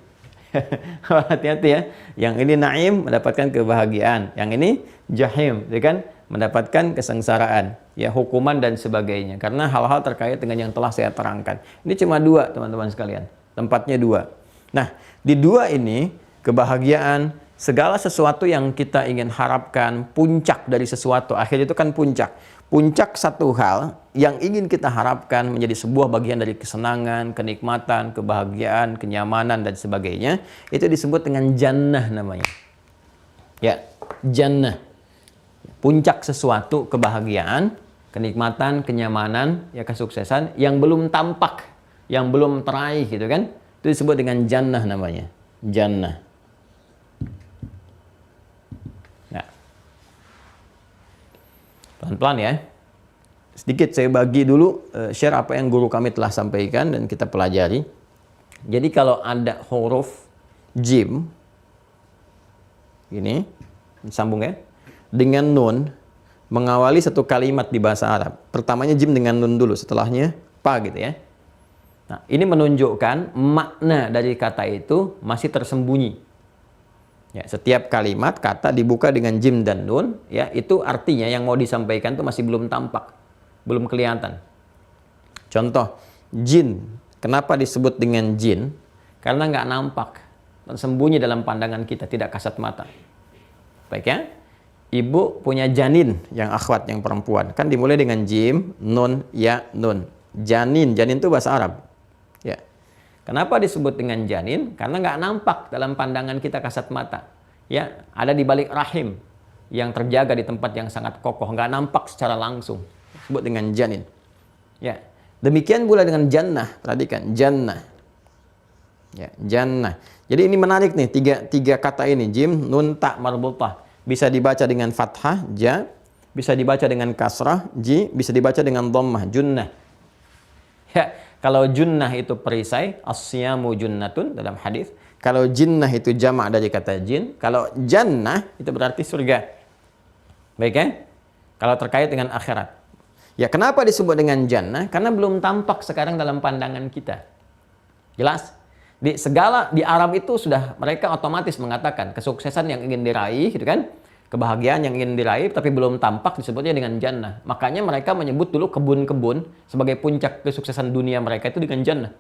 Hati-hati ya. Yang ini naim mendapatkan kebahagiaan, yang ini jahim, ya kan? Mendapatkan kesengsaraan, ya hukuman dan sebagainya. Karena hal-hal terkait dengan yang telah saya terangkan. Ini cuma dua, teman-teman sekalian. Tempatnya dua. Nah, di dua ini kebahagiaan, segala sesuatu yang kita ingin harapkan, puncak dari sesuatu, akhir itu kan puncak. Puncak satu hal yang ingin kita harapkan menjadi sebuah bagian dari kesenangan, kenikmatan, kebahagiaan, kenyamanan, dan sebagainya. Itu disebut dengan jannah namanya. Ya, jannah. Puncak sesuatu kebahagiaan, kenikmatan, kenyamanan, ya kesuksesan yang belum tampak, yang belum teraih gitu kan. Itu disebut dengan jannah namanya. Jannah. Nah. Pelan-pelan ya. Sedikit saya bagi dulu, share apa yang guru kami telah sampaikan dan kita pelajari. Jadi kalau ada huruf jim, ini, sambung ya, dengan nun, mengawali satu kalimat di bahasa Arab. Pertamanya jim dengan nun dulu, setelahnya pa gitu ya. Nah, ini menunjukkan makna dari kata itu masih tersembunyi. Ya, setiap kalimat kata dibuka dengan jim dan nun, ya itu artinya yang mau disampaikan itu masih belum tampak, belum kelihatan. Contoh, jin. Kenapa disebut dengan jin? Karena nggak nampak dan sembunyi dalam pandangan kita, tidak kasat mata. Baik ya. Ibu punya janin yang akhwat, yang perempuan. Kan dimulai dengan jim, nun, ya, nun. Janin. Janin itu bahasa Arab. Ya. Kenapa disebut dengan janin? Karena nggak nampak dalam pandangan kita kasat mata. Ya, ada di balik rahim yang terjaga di tempat yang sangat kokoh, nggak nampak secara langsung. Disebut dengan janin. Ya. Demikian pula dengan jannah. Perhatikan, jannah. Ya, jannah. Jadi ini menarik nih, tiga kata ini, jim, nun, ta, marbutah. Bisa dibaca dengan fathah, ja, bisa dibaca dengan kasrah, ji, bisa dibaca dengan dhammah, junnah. Ya, kalau junnah itu perisai, asyamu junnatun dalam hadis. Kalau jinnah itu jamak dari kata jin, kalau jannah itu berarti surga. Baik ya? Kalau terkait dengan akhirat. Ya, kenapa disebut dengan jannah? Karena belum tampak sekarang dalam pandangan kita. Jelas? Di Arab itu sudah mereka otomatis mengatakan kesuksesan yang ingin diraih, gitu kan? Kebahagiaan yang ingin diraih tapi belum tampak disebutnya dengan jannah. Makanya mereka menyebut dulu kebun-kebun sebagai puncak kesuksesan dunia mereka itu dengan jannah.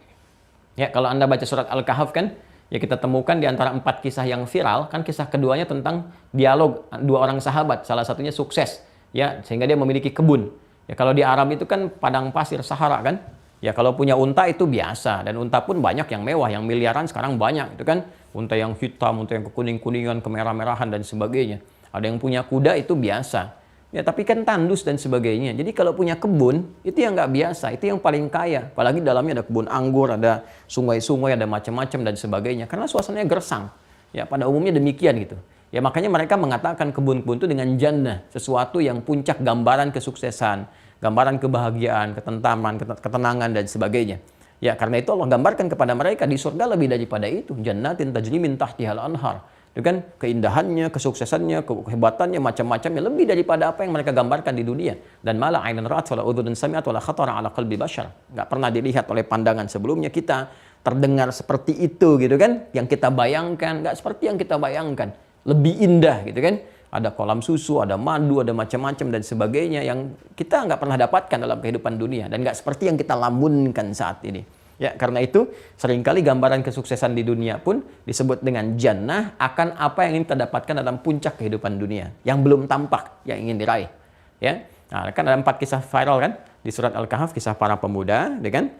Ya, kalau Anda baca surat Al-Kahf kan, ya kita temukan di antara 4 kisah yang viral, kan kisah keduanya tentang dialog 2 orang sahabat, salah satunya sukses, ya, sehingga dia memiliki kebun. Ya, kalau di Arab itu kan padang pasir Sahara kan. Ya, kalau punya unta itu biasa, dan unta pun banyak yang mewah, yang miliaran sekarang banyak, itu kan. Unta yang hitam, unta yang kekuning-kuningan, kemerah-merahan dan sebagainya. Ada yang punya kuda itu biasa. Ya, tapi kan tandus dan sebagainya. Jadi kalau punya kebun, itu yang nggak biasa, itu yang paling kaya. Apalagi dalamnya ada kebun anggur, ada sungai-sungai, ada macam-macam dan sebagainya. Karena suasananya gersang. Ya, pada umumnya demikian gitu. Ya, makanya mereka mengatakan kebun-kebun itu dengan jannah, sesuatu yang puncak gambaran kesuksesan, gambaran kebahagiaan, ketentraman, ketenangan dan sebagainya. Ya, karena itu Allah gambarkan kepada mereka di surga lebih daripada itu. Jannatin tajri min tahtihal anhar. Itu kan keindahannya, kesuksesannya, kehebatannya, macam-macamnya lebih daripada apa yang mereka gambarkan di dunia. Dan malah ainun ra'at wala udhun sami'at wala khatara ala qalbi bashar. Enggak pernah dilihat oleh pandangan sebelumnya kita, terdengar seperti itu gitu kan, yang kita bayangkan, enggak seperti yang kita bayangkan. Lebih indah gitu kan. Ada kolam susu, ada madu, ada macam-macam dan sebagainya yang kita nggak pernah dapatkan dalam kehidupan dunia dan nggak seperti yang kita lamunkan saat ini. Ya, karena itu seringkali gambaran kesuksesan di dunia pun disebut dengan jannah akan apa yang ingin kita dapatkan dalam puncak kehidupan dunia yang belum tampak, yang ingin diraih. Ya, nah, kan ada 4 kisah viral kan di surat Al-Kahf, kisah para pemuda, ya kan?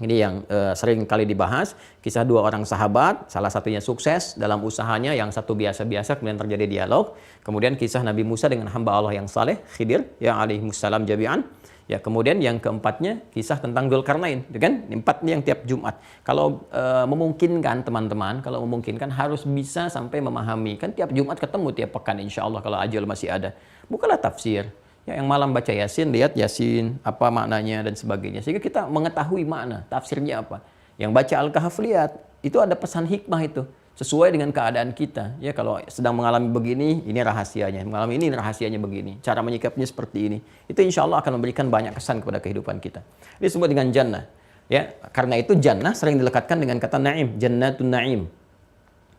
Ini yang sering kali dibahas, kisah 2 orang sahabat, salah satunya sukses dalam usahanya, yang satu biasa-biasa, kemudian terjadi dialog. Kemudian kisah Nabi Musa dengan hamba Allah yang saleh, Khidir, yang alaihissalam jami'an. Ya, kemudian yang keempatnya kisah tentang Dzulkarnain, kan? 4 yang tiap Jumat. Kalau memungkinkan teman-teman, kalau memungkinkan harus bisa sampai memahami. Kan tiap Jumat ketemu tiap pekan insya Allah kalau ajal masih ada. Bukalah tafsir. Ya, yang malam baca Yasin, lihat Yasin, apa maknanya dan sebagainya. Sehingga kita mengetahui makna, tafsirnya apa. Yang baca Al-Kahf, lihat, itu ada pesan hikmah itu. Sesuai dengan keadaan kita. Ya, kalau sedang mengalami begini, ini rahasianya. Mengalami ini rahasianya begini. Cara menyikapinya seperti ini. Itu insya Allah akan memberikan banyak kesan kepada kehidupan kita. Ini disebut dengan jannah. Ya, karena itu jannah sering dilekatkan dengan kata na'im. Jannatun na'im.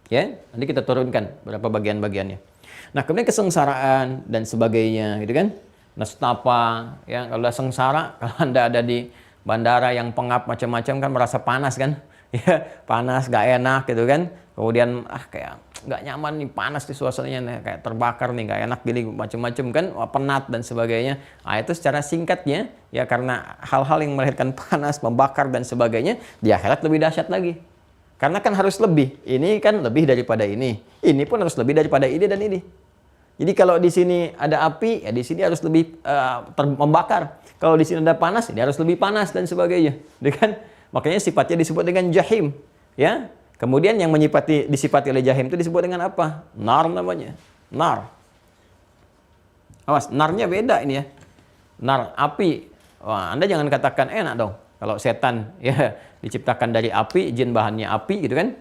Ya, nanti kita turunkan beberapa bagian-bagiannya. Nah, kemudian kesengsaraan dan sebagainya, gitu kan? Nestapa, ya, kalau udah sengsara, kalau Anda ada di bandara yang pengap macam-macam kan merasa panas kan, ya, panas, gak enak gitu kan, kemudian kayak gak nyaman nih, panas di suasananya nih, kayak terbakar nih, gak enak gini macam-macam kan, penat dan sebagainya. Nah, itu secara singkatnya, ya, karena hal-hal yang melahirkan panas, membakar dan sebagainya, di akhirat lebih dahsyat lagi. Karena kan harus lebih, ini kan lebih daripada ini pun harus lebih daripada ini dan ini. Jadi kalau di sini ada api, ya di sini harus lebih membakar. Kalau di sini ada panas, ini harus lebih panas dan sebagainya. Kan? Makanya sifatnya disebut dengan jahim. Ya. Kemudian yang disifati oleh jahim itu disebut dengan apa? Nar namanya. Nar. Awas, narnya beda ini ya. Nar, api. Wah, Anda jangan katakan enak dong. Kalau setan ya diciptakan dari api, jin bahannya api gitu kan.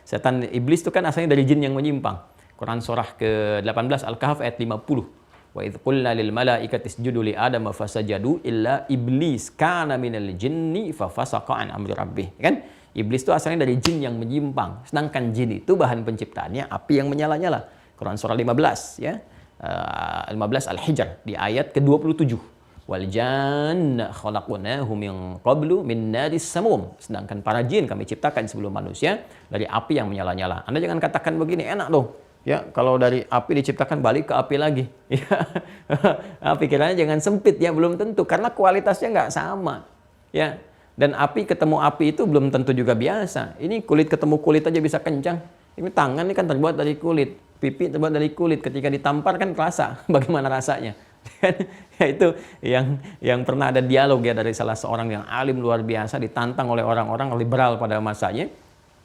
Setan iblis itu kan asalnya dari jin yang menyimpang. Quran surah ke-18 Al-Kahf ayat 50. Wa idz qulna lil malaikati isjudu li Adam fasajadu illa iblis kana minal jinni fafasaqa an amri rabbih. Kan? Iblis itu asalnya dari jin yang menyimpang. Sedangkan jin itu bahan penciptaannya api yang menyala-nyala. Quran surah 15 ya. 15 Al-Hijr di ayat ke-27. Wal janna khalaqnahu min qablu min naris samum. Sedangkan para jin kami ciptakan sebelum manusia dari api yang menyala-nyala. Anda jangan katakan begini, enak dong. Ya, kalau dari api diciptakan balik ke api lagi. Ya. Pikirannya jangan sempit ya, belum tentu karena kualitasnya nggak sama. Ya. Dan api ketemu api itu belum tentu juga biasa. Ini kulit ketemu kulit aja bisa kencang. Ini tangan ini kan terbuat dari kulit, pipi terbuat dari kulit. Ketika ditampar kan terasa bagaimana rasanya. Ya itu yang pernah ada dialog ya dari salah seorang yang alim luar biasa ditantang oleh orang-orang liberal pada masanya.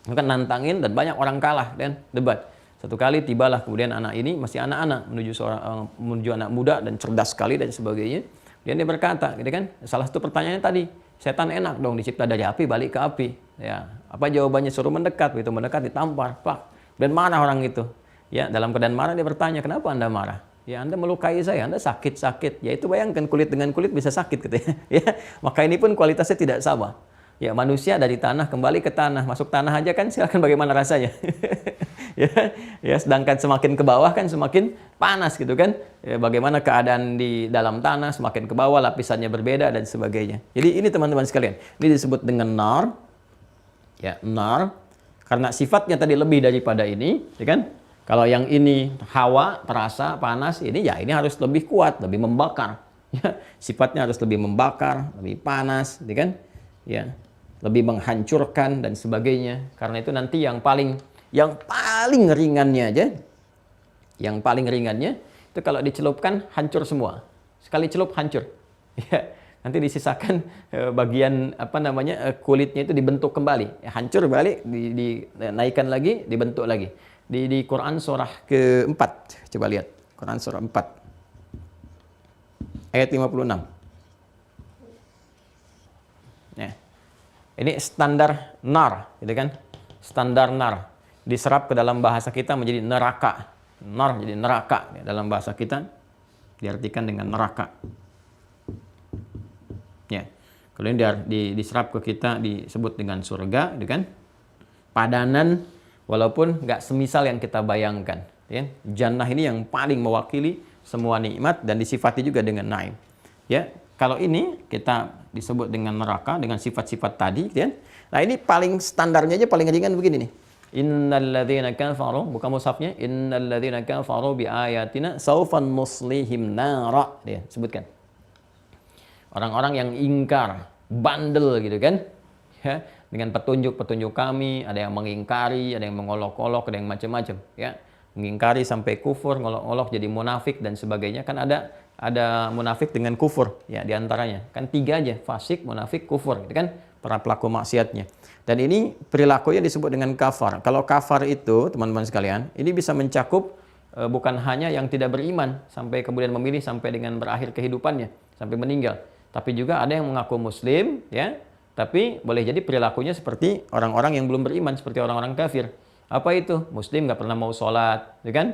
Kan nantangin dan banyak orang kalah dan debat. Satu kali tibalah kemudian anak ini masih anak-anak menuju anak muda dan cerdas sekali dan sebagainya. Dan dia berkata, gitu kan? Salah satu pertanyaannya tadi, setan enak dong dicipta dari api balik ke api. Ya, apa jawabannya? Suruh mendekat, begitu mendekat ditampar, pak. Dan marah orang itu. Ya, dalam keadaan marah dia bertanya, kenapa Anda marah? Ya, Anda melukai saya, Anda sakit-sakit. Ya, itu bayangkan kulit dengan kulit bisa sakit gitu ya. Ya, maka ini pun kualitasnya tidak sama. Ya, manusia dari tanah kembali ke tanah, masuk tanah aja kan silakan bagaimana rasanya. Ya, sedangkan semakin ke bawah kan semakin panas gitu kan. Ya, bagaimana keadaan di dalam tanah, semakin ke bawah lapisannya berbeda dan sebagainya. Jadi ini teman-teman sekalian, ini disebut dengan nar. Ya, nar karena sifatnya tadi lebih daripada ini, ya kan? Kalau yang ini hawa terasa panas, ini ya ini harus lebih kuat, lebih membakar. Ya, sifatnya harus lebih membakar, lebih panas, ya kan? Ya, lebih menghancurkan dan sebagainya. Karena itu nanti yang paling ringannya aja, yang paling ringannya itu kalau dicelupkan hancur semua. Sekali celup hancur. Ya, nanti disisakan bagian kulitnya itu dibentuk kembali. Ya, hancur balik, dinaikkan lagi, dibentuk lagi. Di Quran surah ke-4. Coba lihat. Quran surah 4. Ayat 56. Ya. Ini standar nar, gitu kan? Standar nar diserap ke dalam bahasa kita menjadi neraka. Nar jadi neraka ya, dalam bahasa kita diartikan dengan neraka. Ya. Kalau ini diserap ke kita disebut dengan surga, gitu kan? Padanan walaupun nggak semisal yang kita bayangkan. Ya. Jannah ini yang paling mewakili semua nikmat dan disifati juga dengan naim. Ya. Kalau ini kita disebut dengan neraka dengan sifat-sifat tadi, ya. Nah, ini paling standarnya aja paling ringan begini nih. Innalladzina kafaru, bukan mushafnya, innalladzina kafaru bi ayatina saufan nuslihim nara. Dia sebutkan. Orang-orang yang ingkar, bandel gitu kan. Ya, dengan petunjuk-petunjuk kami, ada yang mengingkari, ada yang mengolok-olok, ada yang macam-macam, ya. Mengingkari sampai kufur, ngolok-olok jadi munafik dan sebagainya. Kan ada munafik dengan kufur ya diantaranya. Kan 3 aja, fasik, munafik, kufur gitu kan, para pelaku maksiatnya. Dan ini perilakunya disebut dengan kafar. Kalau kafar itu teman-teman sekalian, ini bisa mencakup bukan hanya yang tidak beriman sampai kemudian memilih sampai dengan berakhir kehidupannya, sampai meninggal. Tapi juga ada yang mengaku muslim ya, tapi boleh jadi perilakunya seperti orang-orang yang belum beriman, seperti orang-orang kafir. Apa itu? Muslim nggak pernah mau sholat, ya kan?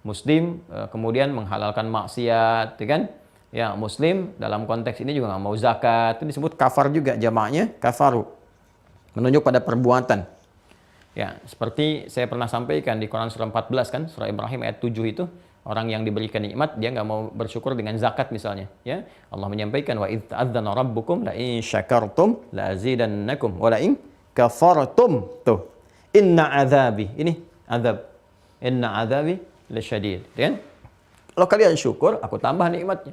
Muslim kemudian menghalalkan maksiat, ya kan? Ya, Muslim dalam konteks ini juga nggak mau zakat. Itu disebut kafar juga, jamaknya kafaru. Menunjuk pada perbuatan. Ya, seperti saya pernah sampaikan di Quran surah 14 kan, surah Ibrahim ayat 7 itu, orang yang diberikan nikmat dia nggak mau bersyukur dengan zakat misalnya, ya. Allah menyampaikan wa idz adzana rabbukum la in syakartum la azidannakum wa la in kafartum. Tuh. Inna azabi, ini azab. Inna azabi lasyadid, kan? Kalau kalian syukur, aku tambah nikmatnya.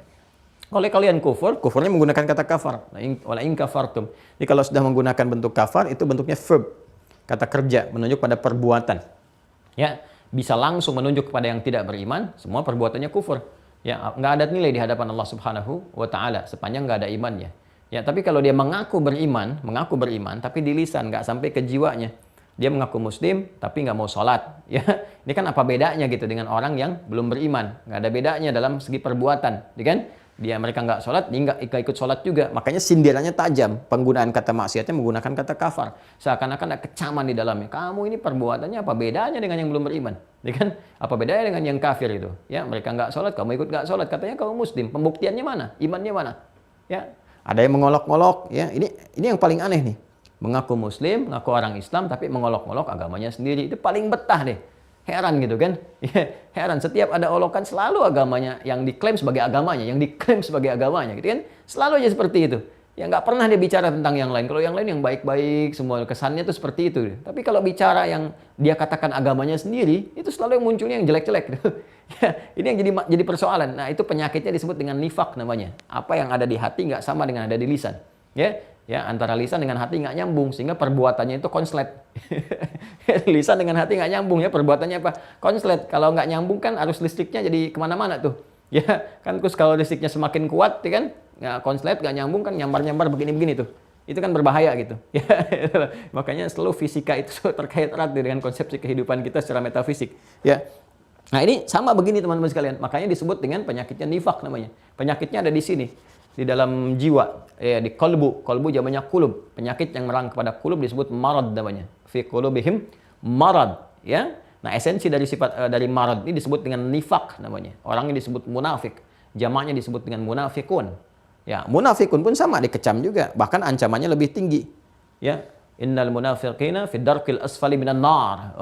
Kalau kalian kufur, kufurnya menggunakan kata kafar. Wala in kafartum. Jadi kalau sudah menggunakan bentuk kafar, itu bentuknya verb, kata kerja, menunjuk pada perbuatan. Ya, bisa langsung menunjuk kepada yang tidak beriman, semua perbuatannya kufur. Ya, nggak ada nilai di hadapan Allah Subhanahu wa taala sepanjang nggak ada imannya. Ya, tapi kalau dia mengaku beriman, tapi di lisan nggak sampai ke jiwanya. Dia mengaku muslim tapi nggak mau sholat, ya. Ini kan apa bedanya gitu dengan orang yang belum beriman? Nggak ada bedanya dalam segi perbuatan, ya kan? Mereka nggak sholat, dia nggak ikut sholat juga. Makanya sindirannya tajam. Penggunaan kata maksiatnya menggunakan kata kafar. Seakan-akan ada kecaman di dalamnya. Kamu ini perbuatannya apa bedanya dengan yang belum beriman, ya kan? Apa bedanya dengan yang kafir itu? Ya, mereka nggak sholat, kamu ikut nggak sholat. Katanya kamu muslim. Pembuktiannya mana? Imannya mana? Ya, ada yang mengolok-olok. Ya, ini yang paling aneh nih. Mengaku muslim, mengaku orang Islam, tapi mengolok-olok agamanya sendiri. Itu paling betah deh. Heran gitu kan. Ya, heran. Setiap ada olokan selalu agamanya yang diklaim sebagai agamanya. Gitu kan. Selalu aja seperti itu. Ya nggak pernah dia bicara tentang yang lain. Kalau yang lain yang baik-baik, semua kesannya tuh seperti itu. Tapi kalau bicara yang dia katakan agamanya sendiri, itu selalu yang munculnya yang jelek-jelek. Ya, ini yang jadi persoalan. Nah, itu penyakitnya disebut dengan nifak namanya. Apa yang ada di hati nggak sama dengan ada di lisan. Ya, antara lisan dengan hati nggak nyambung, sehingga perbuatannya itu konslet. Lisan dengan hati nggak nyambung, ya perbuatannya apa? Konslet. Kalau nggak nyambung kan arus listriknya jadi kemana-mana tuh. Ya, kan terus kalau listriknya semakin kuat, ya kan? Ya, konslet nggak nyambung kan nyambar-nyambar begini-begini tuh. Itu kan berbahaya gitu. Ya, makanya selalu fisika itu terkait erat dengan konsepsi kehidupan kita secara metafisik. Ya. Nah, ini sama begini teman-teman sekalian. Makanya disebut dengan penyakitnya nifak namanya. Penyakitnya ada di sini, di dalam jiwa, ya, di kolbu. Kolbu jamannya kulub. Penyakit yang merang kepada kulub disebut marad namanya. Fi qulubihim marad, ya. Nah, esensi dari sifat dari marad ini disebut dengan nifak namanya. Orangnya disebut munafik. Jamaknya disebut dengan munafikun. Ya, munafikun pun sama, dikecam juga, bahkan ancamannya lebih tinggi. Ya, innal munafiqina fi darqil asfali minan nar.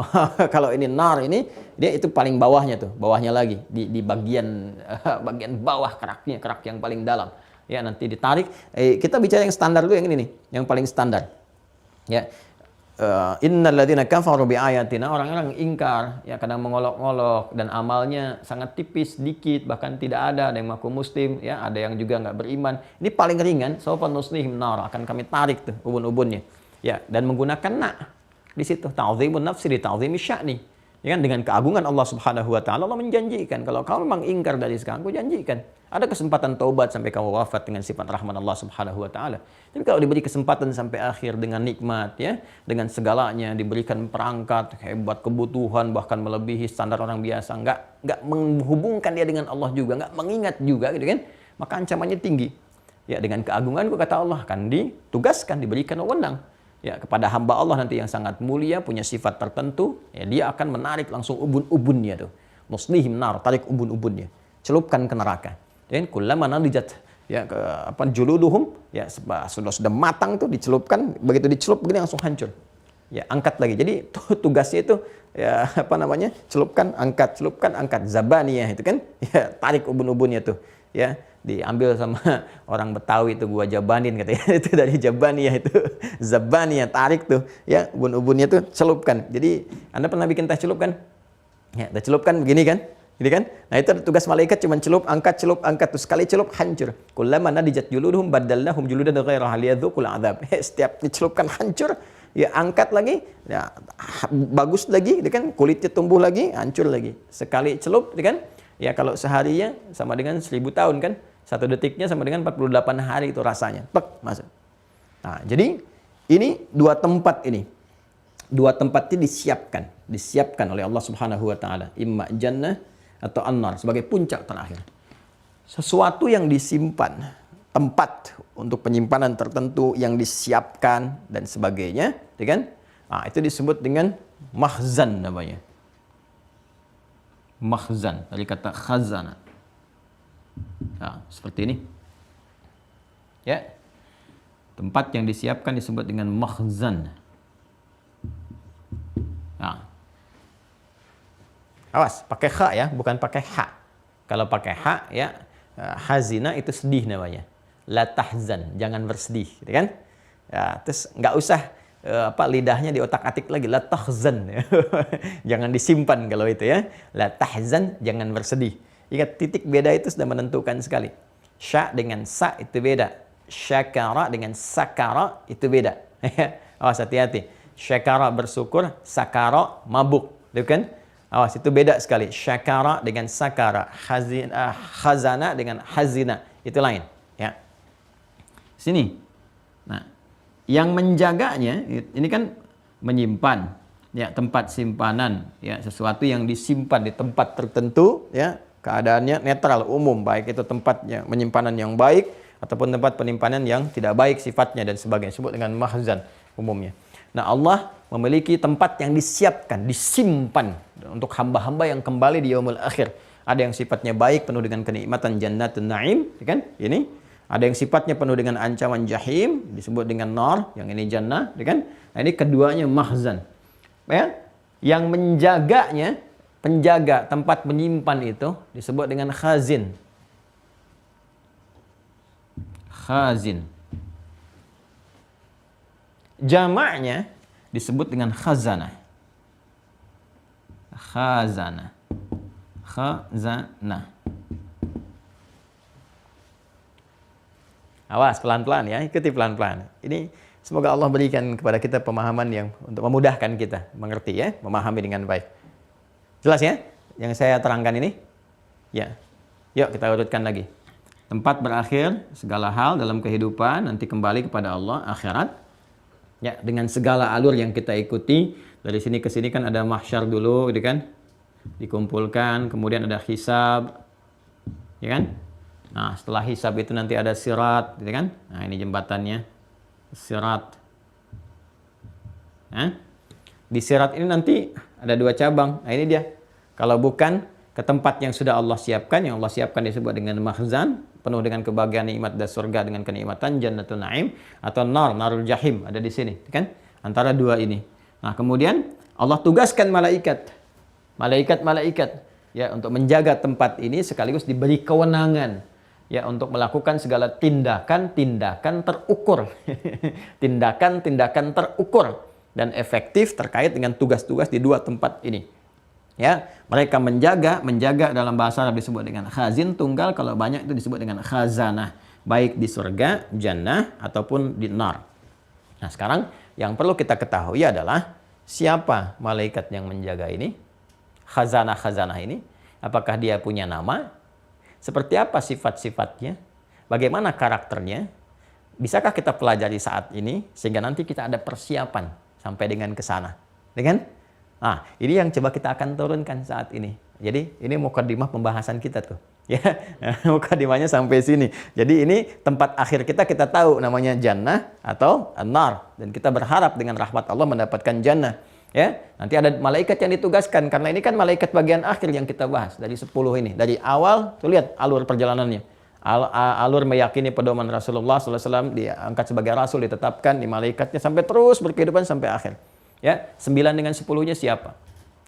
Kalau ini nar ini, dia itu paling bawahnya tuh, bawahnya lagi di bagian bagian bawah keraknya, kerak yang paling dalam. Ya, nanti ditarik. Kita bicara yang standar dulu yang ini nih, yang paling standar. Ya. Innal ladzina kafaru bi ayatina, orang-orang ingkar, ya kadang mengolok-olok dan amalnya sangat tipis, dikit, bahkan tidak ada yang mengaku muslim, ya ada yang juga nggak beriman. Ini paling ringan, sawfa nuslihim nar, akan kami tarik tuh ubun-ubunnya. Ya, dan menggunakan di situ ta'zimun nafsi li ta'zimi sya'ni. Ya kan, dengan keagungan Allah Subhanahu wa taala, Allah menjanjikan kalau kamu memang ingkar dari sekarang, aku janjikan ada kesempatan taubat sampai kamu wafat dengan sifat rahman Allah Subhanahu wa taala. Tapi kalau diberi kesempatan sampai akhir dengan nikmat, ya, dengan segalanya, diberikan perangkat hebat, kebutuhan bahkan melebihi standar orang biasa, nggak menghubungkan dia dengan Allah juga, nggak mengingat juga, gitu kan? Maka ancamannya tinggi. Ya, dengan keagunganku kata Allah akan ditugaskan, diberikan wewenang. Ya, kepada hamba Allah nanti yang sangat mulia, punya sifat tertentu, ya, dia akan menarik langsung ubun-ubunnya tuh. Muslihim nar, tarik ubun-ubunnya, celupkan ke neraka. Dan kullama nadijat, ya, juluduhum, ya, sudah matang tuh dicelupkan, begitu dicelup begini langsung hancur. Ya, angkat lagi. Jadi tugasnya itu, ya, celupkan, angkat, zabaniyah itu kan, ya, tarik ubun-ubunnya tuh, ya. Diambil sama orang Betawi itu, gua jabanin katanya. Itu dari Jabaniyah itu. Zabaniyah, tarik tuh, ya, ubun-ubunnya tuh celupkan. Jadi Anda pernah bikin teh celup kan? Ya, teh celup kan begini kan? Gini kan? Nah, itu tugas malaikat, cuma celup, angkat, tuh sekali celup hancur. Kullama nadijat juluduhum baddalnahum juludan ghairaha liyadzuqul adzab. Setiap dicelupkan hancur, ya, angkat lagi, ya, bagus lagi, kan? Kulitnya tumbuh lagi, hancur lagi. Sekali celup, kan? Ya, kalau seharinya sama dengan 1000 tahun kan? 1 detiknya sama dengan 48 hari itu rasanya. Pek, masuk. Nah, jadi ini dua tempat ini. Dua tempat ini disiapkan oleh Allah Subhanahu wa taala, imma jannah atau an-nar sebagai puncak terakhir. Sesuatu yang disimpan, tempat untuk penyimpanan tertentu yang disiapkan dan sebagainya, ya kan? Nah, itu disebut dengan makhzan namanya. Makhzan dari kata khazana. Nah, seperti ini. Ya. Tempat yang disiapkan disebut dengan makhzan. Nah. Awas, pakai kha ya, bukan pakai ha. Kalau pakai ha, ya, hazina itu sedih namanya. La tahzan, jangan bersedih, gitu kan? Ya, terus nggak usah lidahnya diotak-atik lagi, la tahzan. Jangan disimpan kalau itu, ya. La tahzan, jangan bersedih. Ingat, titik beda itu sudah menentukan sekali. Sya dengan sa itu beda. Syakara dengan sakara itu beda. Awas, hati-hati. Syakara bersyukur, sakara mabuk. Itu kan? Awas, itu beda sekali. Syakara dengan sakara. Khazana dengan hazina. Itu lain. Ya. Sini. Nah, yang menjaganya, ini kan menyimpan. Ya, tempat simpanan. Ya, sesuatu yang disimpan di tempat tertentu. Ya. Keadaannya netral, umum, baik itu tempatnya penyimpanan yang baik ataupun tempat penyimpanan yang tidak baik sifatnya dan sebagainya, disebut dengan mahzan umumnya. Nah, Allah memiliki tempat yang disiapkan, disimpan untuk hamba-hamba yang kembali di yaumul akhir. Ada yang sifatnya baik, penuh dengan kenikmatan jannatun na'im, kan? Ini ada yang sifatnya penuh dengan ancaman jahim, disebut dengan nar, yang ini jannah, kan? Nah, ini keduanya mahzan. Ya, yang menjaganya, penjaga tempat menyimpan itu disebut dengan khazin. khazin. Jamaknya disebut dengan khazanah. Khazanah. Khazanah. Awas pelan-pelan ya, ikuti pelan-pelan. Ini semoga Allah berikan kepada kita pemahaman yang untuk memudahkan kita mengerti ya, memahami dengan baik. Jelas ya yang saya terangkan ini? Ya. Yuk kita urutkan lagi. Tempat berakhir segala hal dalam kehidupan, nanti kembali kepada Allah akhirat. Ya, dengan segala alur yang kita ikuti, dari sini ke sini kan ada mahsyar dulu gitu kan. Dikumpulkan, kemudian ada hisab. Ya kan? Nah, setelah hisab itu nanti ada sirat, gitu kan? Nah, ini jembatannya. Sirat. Nah, di sirat ini nanti ada 2 cabang. Nah, ini dia. Kalau bukan ke tempat yang sudah Allah siapkan, yang Allah siapkan disebut dengan makhzan, penuh dengan kebahagiaan nikmat dan surga dengan kenikmatan jannatul naim, atau narul jahim ada di sini, kan? Antara 2 ini. Nah, kemudian Allah tugaskan malaikat ya untuk menjaga tempat ini sekaligus diberi kewenangan ya untuk melakukan segala tindakan terukur. tindakan terukur dan efektif terkait dengan tugas-tugas di 2 tempat ini. Ya, mereka menjaga dalam bahasa Arab disebut dengan khazin tunggal, kalau banyak itu disebut dengan khazanah, baik di surga, jannah ataupun di nar. Nah, sekarang yang perlu kita ketahui adalah siapa malaikat yang menjaga ini? Khazanah ini, apakah dia punya nama? Seperti apa sifat-sifatnya? Bagaimana karakternya? Bisakah kita pelajari saat ini sehingga nanti kita ada persiapan sampai dengan ke sana? Dengan Nah, ini yang coba kita akan turunkan saat ini. Jadi, ini mukadimah pembahasan kita tuh. Ya, mukadimahnya sampai sini. Jadi, ini tempat akhir kita tahu namanya jannah atau an-nar. Dan kita berharap dengan rahmat Allah mendapatkan jannah. Ya, nanti ada malaikat yang ditugaskan. Karena ini kan malaikat bagian akhir yang kita bahas. Dari 10 ini. Dari awal, tuh lihat alur perjalanannya. Alur meyakini pedoman Rasulullah SAW, diangkat sebagai Rasul, ditetapkan di malaikatnya, sampai terus berkehidupan sampai akhir. Ya, 9 dengan 10-nya siapa?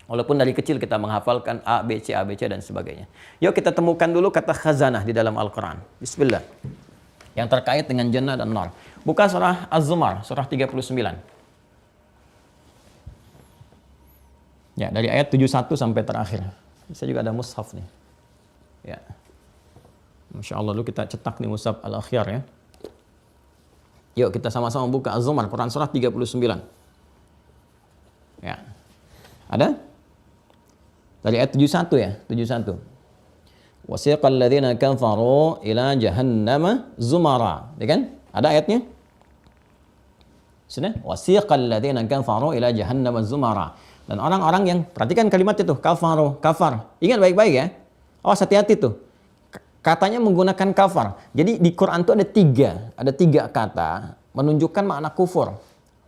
Walaupun dari kecil kita menghafalkan A, B, C, dan sebagainya. Yuk kita temukan dulu kata khazanah di dalam Al-Quran. Bismillah. Yang terkait dengan jannah dan nar. Buka surah Az-Zumar, surah 39. Ya, dari ayat 71 sampai terakhir. Saya juga ada mushaf nih. Ya. Masya Allah, dulu kita cetak nih mushaf Al-Akhyar ya. Yuk kita sama-sama buka Az-Zumar, Quran surah 39. Ya. Ada? Dari ayat 71 ya, 71. Wasiqal ladzina kafaru ila jahannama zumara. Ya kan? Ada ayatnya? Sudah? Wasiqal ladzina kafaru ila jahannama zumara. Dan orang-orang yang, perhatikan kalimat itu, kafaru, kafar. Ingat baik-baik ya. Awas hati-hati tuh. Katanya menggunakan kafar. Jadi di Quran itu ada tiga kata menunjukkan makna kufur.